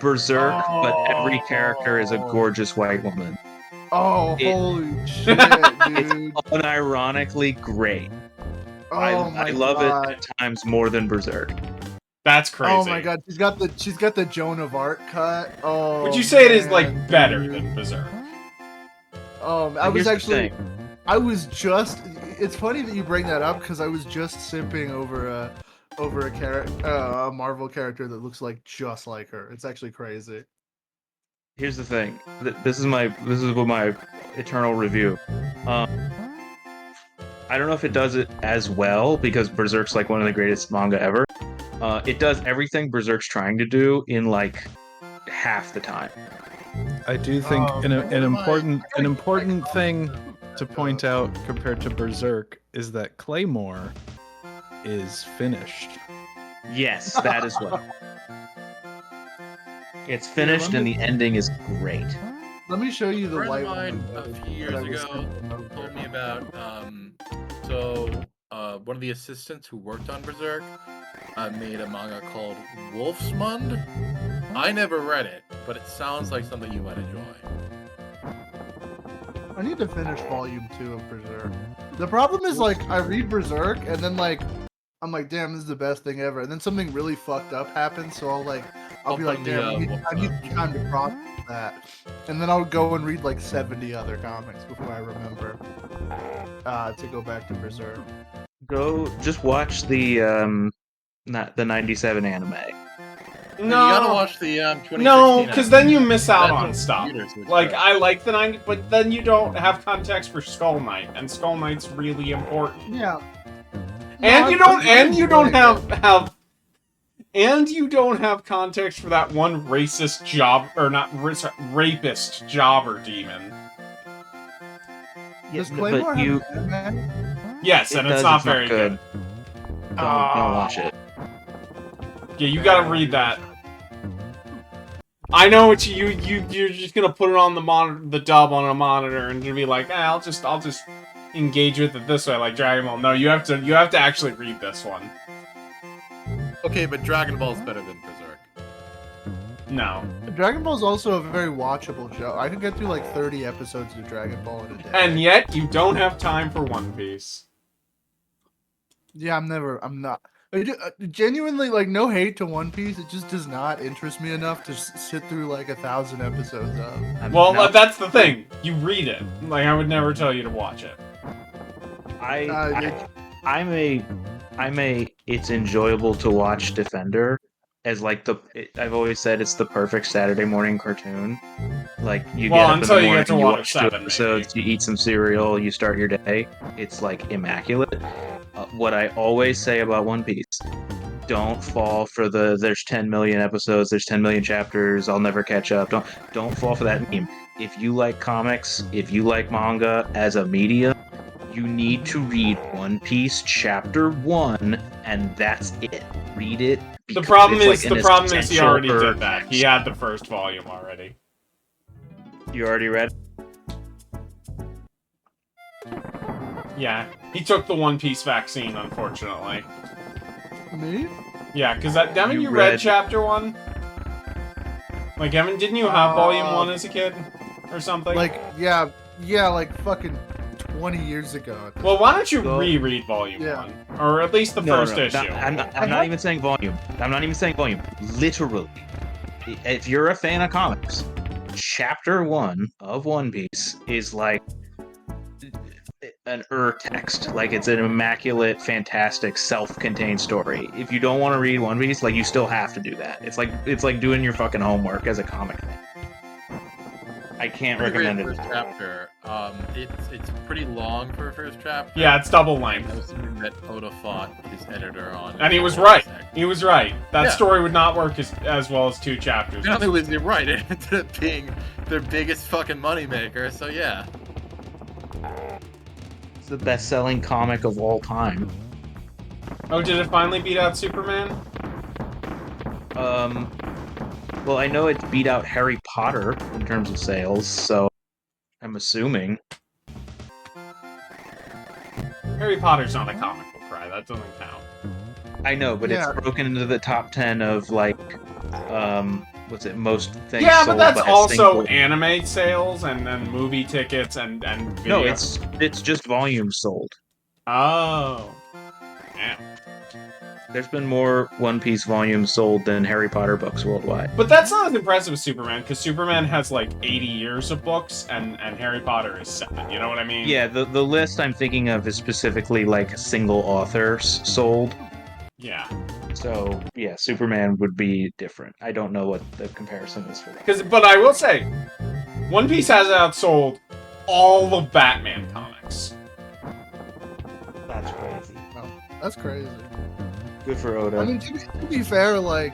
Berserk, but every character is a gorgeous white woman. Oh, It- holy shit, It's dude. unironically great. Oh I love God. it at times more than Berserk. That's crazy. Oh my god, she's got the Joan of Arc cut. Oh. Would you say it is like man, better dude. than Berserk? I was Here's the actually, thing. I was just. It's funny that you bring that up because I was just simping over a Marvel character that looks like just like her. It's actually crazy. Here's the thing. This is what my eternal review. I don't know if it does it as well because Berserk's like one of the greatest manga ever. It does everything Berserk's trying to do in like half the time. I do think Oh, an man. important thing to point out compared to Berserk is that Claymore is finished. Yes, that is what. It's finished and the ending is great. Let me show you A the friend white of mine woman. a few that years I was ago thinking of. told me about one of the assistants who worked on Berserk made a manga called Wolfsmund. I never read it, but it sounds like something you might enjoy. I need to finish volume 2 of Berserk. The problem is like I read Berserk and then like I'm like, damn, this is the best thing ever. And then something really fucked up happens, so I'll be put like, in damn, the, I need time to process that, and then I'll go and read like 70 other comics before I remember to go back to Berserk. Go just watch the not the '97 anime. You gotta No, watch the 2016. no, because then you miss out That's on what stuff. computers would Like do. I like the 90, but then you don't have context for Skull Knight, and Skull Knight's really important. Yeah. And No, you I'm don't, and you don't enjoying have, and you don't have context for that one racist job, or not rapist jobber demon. Does but Claymore you- have anime? Yes, It and does, it's not it's not very good. good. Don't watch it. Yeah, you gotta read that. I know it's you're just gonna put it on the monitor, the dub on a monitor, and you'll be like, I'll just engage with it this way, like Dragon Ball. No, you have to actually read this one. Okay, but Dragon Ball's better than Berserk. No, Dragon Ball is also a very watchable show. I could get through like 30 episodes of Dragon Ball in a day. and yet you don't have time for One Piece. Yeah, I'm not. Genuinely, like, no hate to One Piece. It just does not interest me enough to sit through like 1,000 episodes of. Well, Now, that's the thing. You read it. Like I would never tell you to watch it. I'm a it's enjoyable to watch Defender as like I've always said it's the perfect Saturday morning cartoon. Like you Well, get up in until the you morning, get to you watch watch 2 7, episodes, you eat some cereal, you start your day. It's like immaculate. What I always say about One Piece: don't fall for there's 10 million episodes, there's 10 million chapters, I'll never catch up. Don't fall for that meme. If you like comics, if you like manga as a medium, you need to read One Piece chapter 1, and that's it. Read it. The because problem it's is like an the problem is he essential already for did that. He had the first volume already. You already read? Yeah, he took the One Piece vaccine, unfortunately. Me? Yeah, because Devin, You you read read- chapter 1? Like, Evan, didn't you have volume 1 as a kid? Or something? Like, yeah, like fucking 20 years ago. Well, why don't you Go- reread volume Yeah. 1? Or at least the first issue. I'm not even saying volume. I'm not even saying volume. Literally. If you're a fan of comics, chapter 1 of One Piece is like an text. Like it's an immaculate, fantastic, self-contained story. If you don't want to read One Piece, like you still have to do that. It's like doing your fucking homework as a comic fan. I can't recommend it. First chapter. It's pretty long for a first chapter. Yeah, it's double I length. was assuming that Oda fought his editor on. And he was the right. section. He was right. That Yeah. story would not work as well as 2 chapters. Not only was he right, it ended up being their biggest fucking moneymaker. So yeah. It's the best-selling comic of all time. Oh, did it finally beat out Superman? Well, I know it beat out Harry Potter in terms of sales, so I'm assuming. Harry Potter's not a comic book, right? That doesn't count. I know, but Yeah. it's broken into the top 10 of like, what's it? Most things. Yeah, but sold that's by a also single- anime sales and movie tickets and video. No, it's just volumes sold. Oh. Damn. There's been more One Piece volumes sold than Harry Potter books worldwide. But that's not as impressive as Superman, because Superman has like 80 years of books and Harry Potter is 7. You know what I mean? Yeah, the list I'm thinking of is specifically like single authors sold. Yeah. So yeah, Superman would be different. I don't know what the comparison is for that. But I will say, One Piece has outsold all of Batman comics. That's crazy. That's crazy. Good for Oda. I mean, to be fair, like,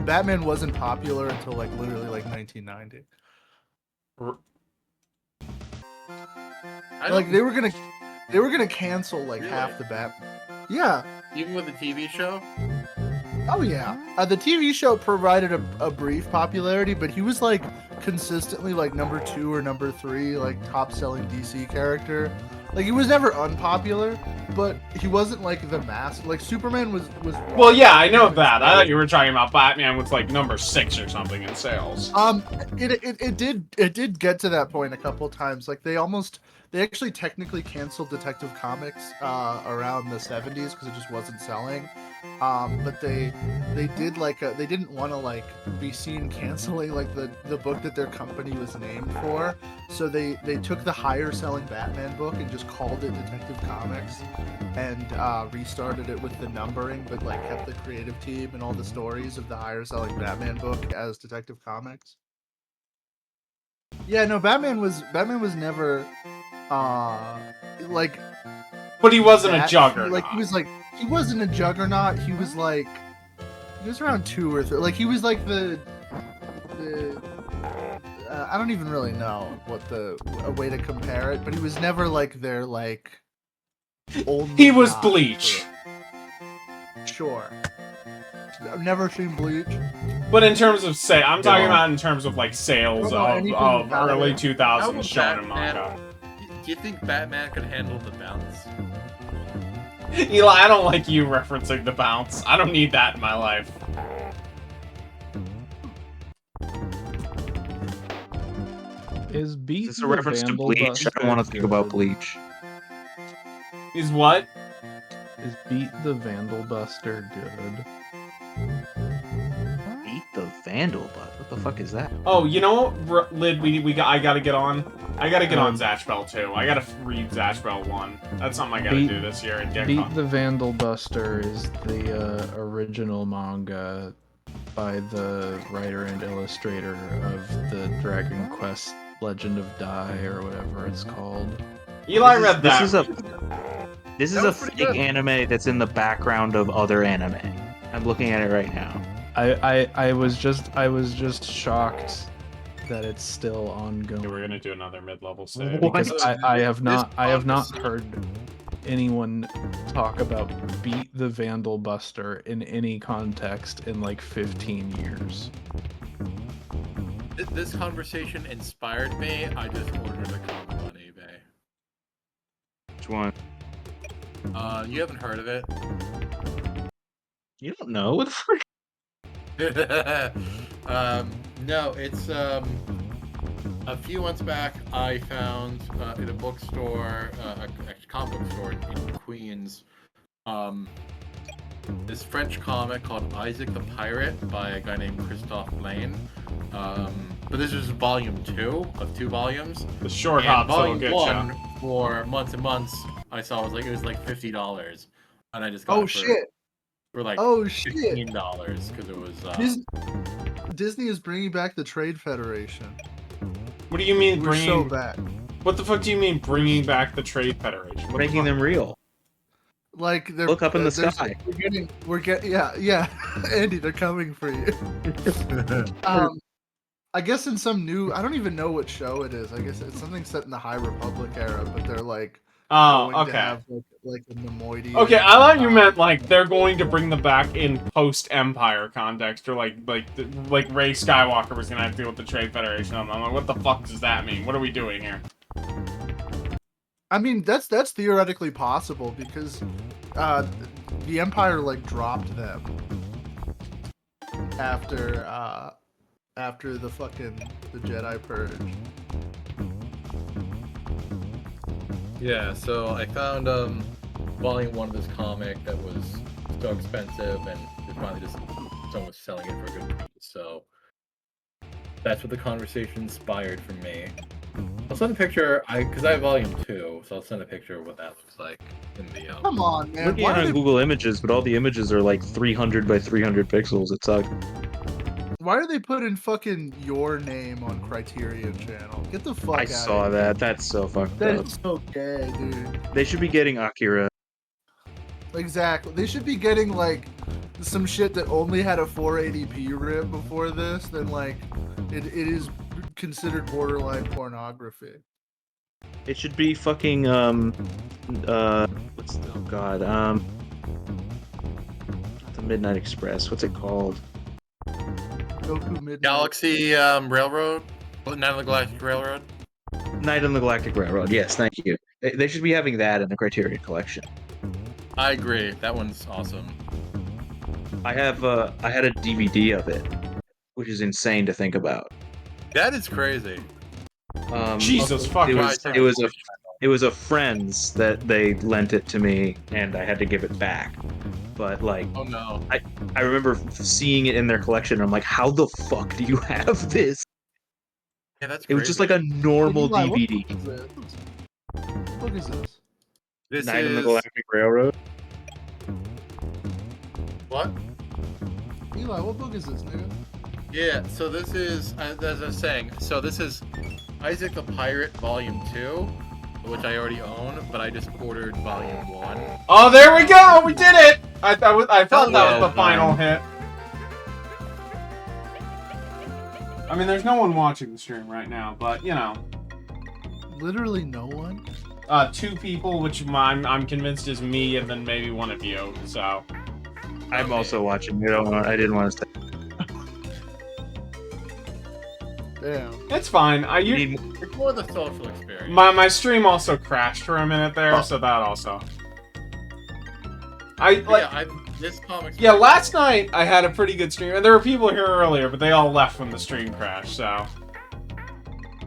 Batman wasn't popular until like literally like 1990. I Like don't- they were gonna cancel like Really? half the Batman. Yeah. even with the TV show. Oh yeah. The TV show provided a brief popularity, but he was like consistently like number 2 or number 3 like top selling DC character. Like he was never unpopular, but he wasn't like the mass. Like Superman was. Well, yeah, I know that. I thought you were talking about Batman with like number 6 or something in sales. It did get to that point a couple times. Like they actually technically canceled Detective Comics around the 70s because it just wasn't selling. But they did like they didn't want to like be seen canceling like the book that their company was named for, so they took the higher selling Batman book and just called it Detective Comics, and restarted it with the numbering, but like kept the creative team and all the stories of the higher selling Batman book as Detective Comics. Yeah, no, Batman was never like But he wasn't a that. juggernaut. Like he wasn't a juggernaut. He was around 2 or 3. Like he was like the I don't even really know what a way to compare it, but he was never like their like only He was guy. Bleach. Sure. I've never seen Bleach. But in terms of I'm talking Yeah. about in terms of like sales I don't know anything of about early it. 2000s How about shonen Batman? manga. Do you think Batman could handle the bounce? Eli, I don't like you referencing the bounce. I don't need that in my life. Is Beat Is this a the reference to Vandal Bleach? I Buster don't want to think about good? Bleach. Is what? Is Beat the Vandal Buster good? Beat the Vandal, but what the fuck is that? Oh, you know what, Lid? I gotta get on. I gotta get on Um, Zatch Bell 2. I gotta read Zatch Bell 1. That's something I gotta Beat- do this year and get Beat caught. the Vandal Buster is the original manga by the writer and illustrator of the Dragon Quest Legend of Dai or whatever it's called. Eli read that. This is That a was pretty fake good. anime that's in the background of other anime. I'm looking at it right now. I was just shocked that it's still Okay, ongoing. we're gonna do another mid-level save. Because I have not podcast- heard anyone talk about Beat the Vandal Buster in any context in like 15 years. This conversation inspired me. I just ordered a comic on eBay. Which one? You haven't heard of it? You don't know. What the fuck? No, it's a few months back I found in a bookstore, a comic book store in Queens, this French comic called Isaac the Pirate by a guy named Christophe Blaine. But this is volume 2 of 2 volumes. The short And hops will volume get 1 ya. for months and months I saw it was like $50, and I just got Oh it for, shit! for like Oh shit! $15 because it was. Disney is bringing back the Trade Federation. What do you mean We're so bringing? back. What the fuck do you mean bringing back the Trade Federation? What the Making fuck? them real. Like they're Look up in the there's- sky. We're getting yeah. Andy, they're coming for you. I guess in some new, I don't even know what show it is. I guess it's something set in the High Republic era, but they're like Oh, going to okay. have like a Nemoidian. Okay, I thought you meant like they're going to bring them back in post-Empire context, or like Rey Skywalker was gonna have to deal with the Trade Federation. I'm like, what the fuck does that mean? What are we doing here? I mean, that's theoretically possible because the Empire like dropped them after the Jedi Purge. Yeah, so I found volume 1 of this comic that was so expensive, and it finally just someone was selling it for a good price. So that's what the conversation inspired for me. I'll send a picture, because I have volume 2, so I'll send a picture of what that looks like in the. Come on, man. Looking Why at it are, on they, Google Images, but all the images are like 300 by 300 pixels. It sucks. why are they putting fucking your name on Criterion Channel? Get the fuck I out saw of here. that. That's so fucked up. That's so gay, dude. They should be getting Akira. Exactly. They should be getting like some shit that only had a 480p rip before this. Then like it is considered borderline pornography. It should be fucking what's the, oh god the Midnight Express. What's it called? Goku Midnight. Galaxy Railroad? Night of the Galactic Railroad? Night on the Galactic Railroad. Yes, thank you. They should be having that in the Criterion Collection. I agree. That one's awesome. I had a DVD of it, which is insane to think about. That is crazy. Jesus fucking It was Christ. it was a friend's that they lent it to me, and I had to give it back. But like, Oh no. I remember seeing it in their collection. And I'm like, how the fuck do you have this? Yeah, that's It was just like a normal Eli, what DVD. book is this? What book is this? This Night on the is Galactic Railroad. what? Eli, what book is this, nigga? Yeah, so this is, as I was saying, so this is Isaac the Pirate Volume 2, which I already own, but I just ordered Volume 1. Oh, there we go! We did it! I thought that was Well the final done. hit. I mean, there's no one watching the stream right now, but, you know. Literally no one? 2 people, which I'm convinced is me, and then maybe one of you, so. I'm also watching. I didn't want to say. Damn. It's fine. It's more the social experience. My stream also crashed for a minute there, so that also. This comic. Yeah, last night I had a pretty good stream, and there were people here earlier, but they all left when the stream crashed, so.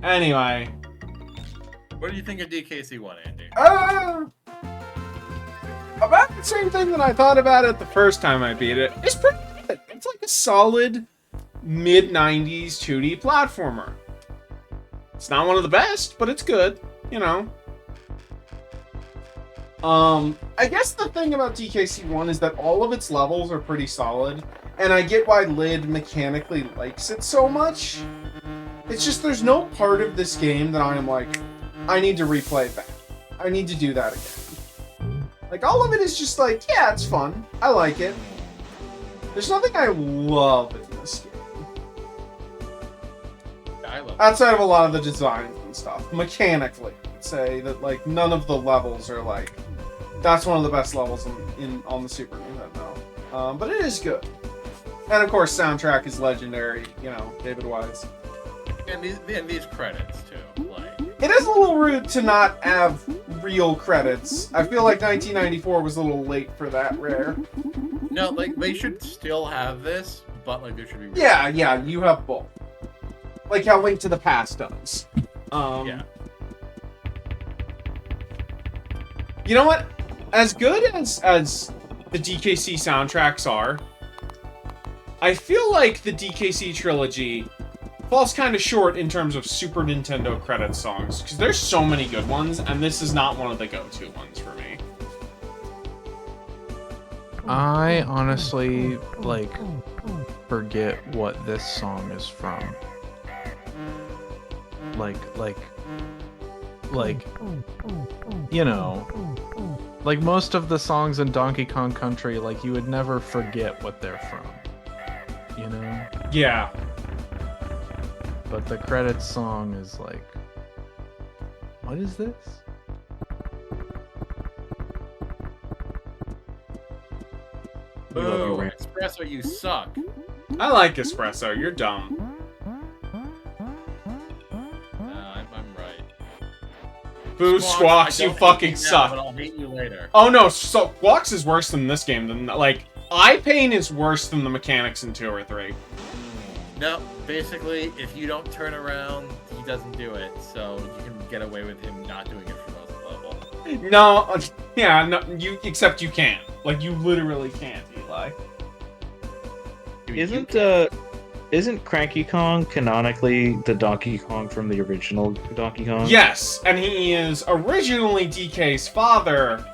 Anyway. What do you think of DKC1, Andy? About the same thing that I thought about it the first time I beat it. It's pretty good. It's like a solid mid-90s 2D platformer. It's not one of the best, but it's good, you know. I guess the thing about DKC1 is that all of its levels are pretty solid, and I get why Lid mechanically likes it so much. It's just there's no part of this game that I'm like, I need to replay that. I need to do that again. Like, all of it is just like, yeah, it's fun. I like it. There's nothing I love in this game. I love it. Outside of a lot of the designs and stuff. Mechanically, I'd say that, like, none of the levels are, like, that's one of the best levels on the Super Nintendo. But it is good. And, of course, soundtrack is legendary, you know, David Wise. And these credits, too. Like, It is a little rude to not have real credits. I feel like 1994 was a little late for that, Rare. no, like, they should still have this, but, like, there should be... Yeah, you have both. Like how Link to the Past does. Yeah. You know what? As good as the DKC soundtracks are, I feel like the DKC trilogy falls kind of short in terms of Super Nintendo credit songs, because there's so many good ones, and this is not one of the go-to ones for me. I honestly, like, forget what this song is from. Like, you know, like most of the songs in Donkey Kong Country, like, you would never forget what they're from, you know? Yeah. But the credits song is like, what is this? Boo! Espresso, you suck. I like Espresso, you're dumb. I'm right. Boo, Squawks, I you don't fucking hate you now, suck. but I'll hate you later. Oh no, so Squawks is worse than this game. Than like, Eye Pain is worse than the mechanics in 2 or 3. No, basically, if you don't turn around, he doesn't do it, so you can get away with him not doing it for most of the level. No, yeah, no, except you can't. Like, you literally can't, Eli. Isn't Cranky Kong canonically the Donkey Kong from the original Donkey Kong? Yes, and he is originally DK's father,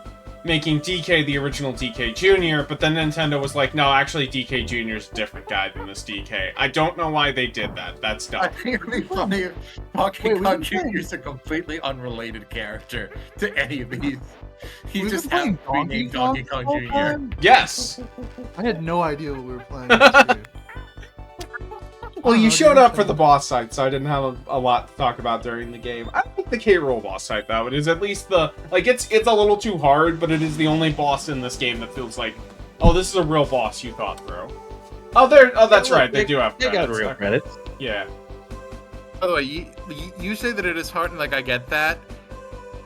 making DK the original DK Jr., but then Nintendo was like, no, actually DK Jr. is a different guy than this DK. I don't know why they did that. That's I dumb. think it'd be funny if Donkey Wait, Kong we've Jr. been is a completely unrelated character to any of these. He We've just been happened to be playing named Donkey Donkey Kong Kong the whole Jr. time? Yes! I had no idea what we were playing. This game. Well, Oh, you no, showed dude, up for okay. the boss fight, so I didn't have a lot to talk about during the game. I like the K. Rool boss fight, though. It is at least it's a little too hard, but it is the only boss in this game that feels like, oh, this is a real boss you thought through. Oh, that's Yeah, right, they they- do have They got credits. real Okay. credits. Yeah. By the way, you say that it is hard, and like I get that.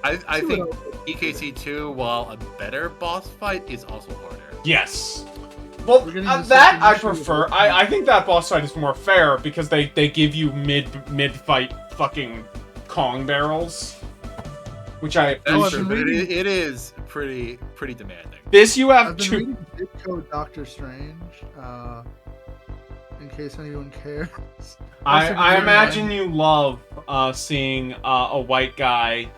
I think EKC2, while a better boss fight, is also harder. Yes. Well, We're getting the that second I issue of prefer. it. I think that boss fight is more fair because they give you mid fight fucking Kong barrels. which I That's I've true, been but reading- it is pretty demanding. This you have I've been two. reading Ditko Doctor Strange. In case anyone cares. Also been I reading imagine one- you love seeing a white guy.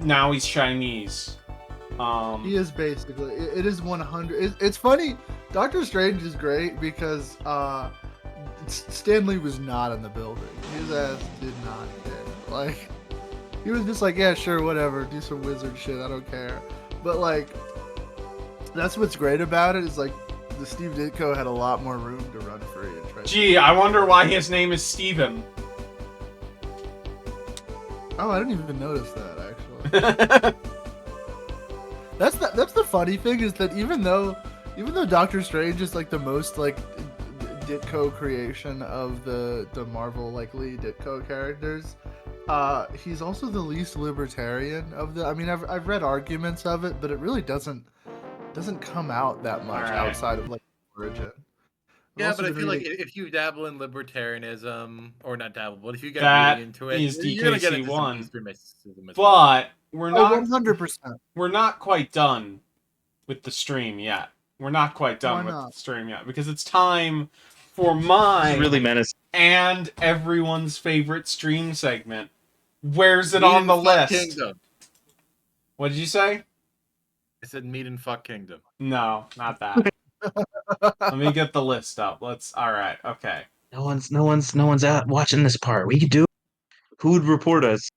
Now he's Chinese. He is basically. It is 100. It's funny. Doctor Strange is great because Stanley was not in the building. His ass did not care. Like, he was just like, yeah, sure, whatever, do some wizard shit. I don't care. But like, that's what's great about it is like, the Steve Ditko had a lot more room to run free and try. Gee, I wonder why his name is Steven. Oh, I didn't even notice that actually. That's the funny thing is that even though Doctor Strange is like the most like Ditko creation of the Marvel like Lee Ditko characters, he's also the least libertarian of the. I mean, I've read arguments of it, but it really doesn't come out that much Alright. outside of like origin. I've Yeah, also but I been feel like reading- if you dabble in libertarianism, or not dabble, but if you get That really into it, is you're gonna get into some DKC1. extremism as well. But we're not 100%. we're not quite done with the stream yet. We're not quite done Why with not? the stream yet because it's time for This my is really menacing. and everyone's favorite stream segment. Where's it Meat on and the Fuck list? Kingdom. What did you say? I said meat and fuck kingdom. No, not that. Let me get the list up. All right, okay. No one's out watching this part. We could do. Who would report us?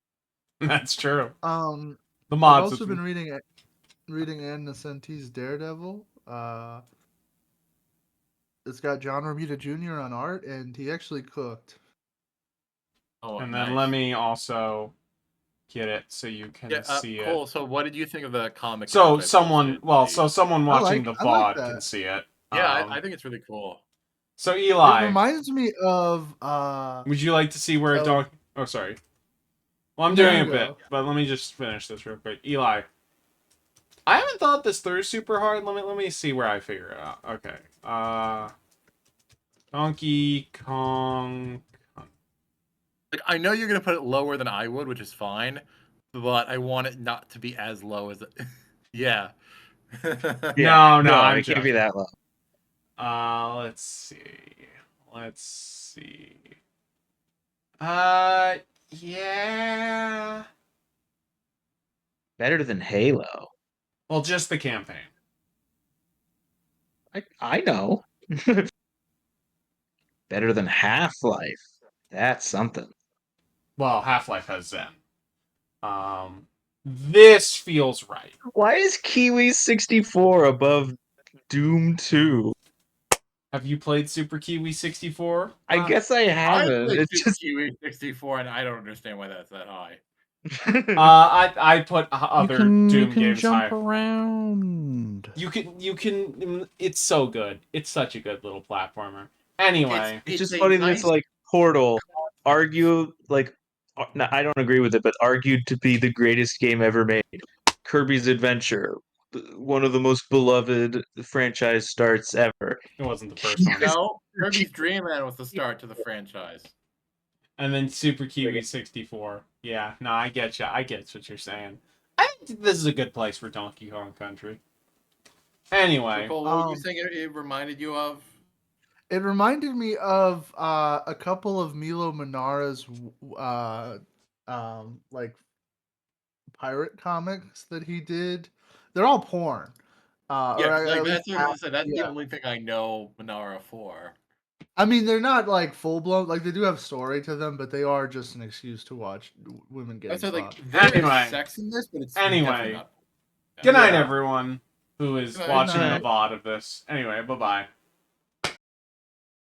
That's true. The I've mods. also been reading Ann Nesenti's Daredevil. It's got John Romita Jr. on art, and he actually cooked. Oh, And then nice. let me also get it so you can Yeah, see Cole. it. So, what did you think of the comic? So book I someone, posted? someone watching like- the I like VOD that. can see it. Yeah, Um, I think it's really cool. So It Eli, reminds me of would you like to see where a Oh. dog? Oh, sorry. Well, I'm No, doing you a go. bit, but let me just finish this real quick. Eli, I haven't thought this through super hard. Let me see where I figure it out. Okay. Donkey Kong. Like, I know you're gonna put it lower than I would, which is fine, but I want it not to be as low as it. Yeah. No, I'm it can't joking. be that low. Let's see. Yeah. Better than Halo. Well, just the campaign. I know. Better than Half-Life. That's something. Well, Half-Life has Zen. This feels right. Why is Kiwi 64 above Doom 2? Have you played Super Kiwi 64? I guess I I haven't. played It's just Kiwi 64, and I don't understand why that's that high. I put other you Doom can games jump higher. around. You can. It's so good. It's such a good little platformer. Anyway, it's just a funny nice- that's like Portal argue like no, I don't agree with it, but argued to be the greatest game ever made. Kirby's Adventure, one of the most beloved franchise starts ever. it wasn't the first one. No, Kirby's Dream Land was the start to the franchise. And then Super Kiwi 64. Yeah, no, I get you. I get what you're saying. I think this is a good place for Donkey Kong Country. Anyway, So, Cole, what were you Um, saying it reminded you of? It reminded me of a couple of Milo Manara's like pirate comics that he did. They're all porn. Yeah, or at like least that's, what I was gonna say, that's yeah. the only thing I know Manara for. I mean, they're not like full blown. Like they do have story to them, but they are just an excuse to watch women get That's like fucked. there is Anyway. sex in this, but it's Anyway. definitely not. good night, Yeah. everyone who is Good watching night. the VOD of this. Anyway, bye-bye.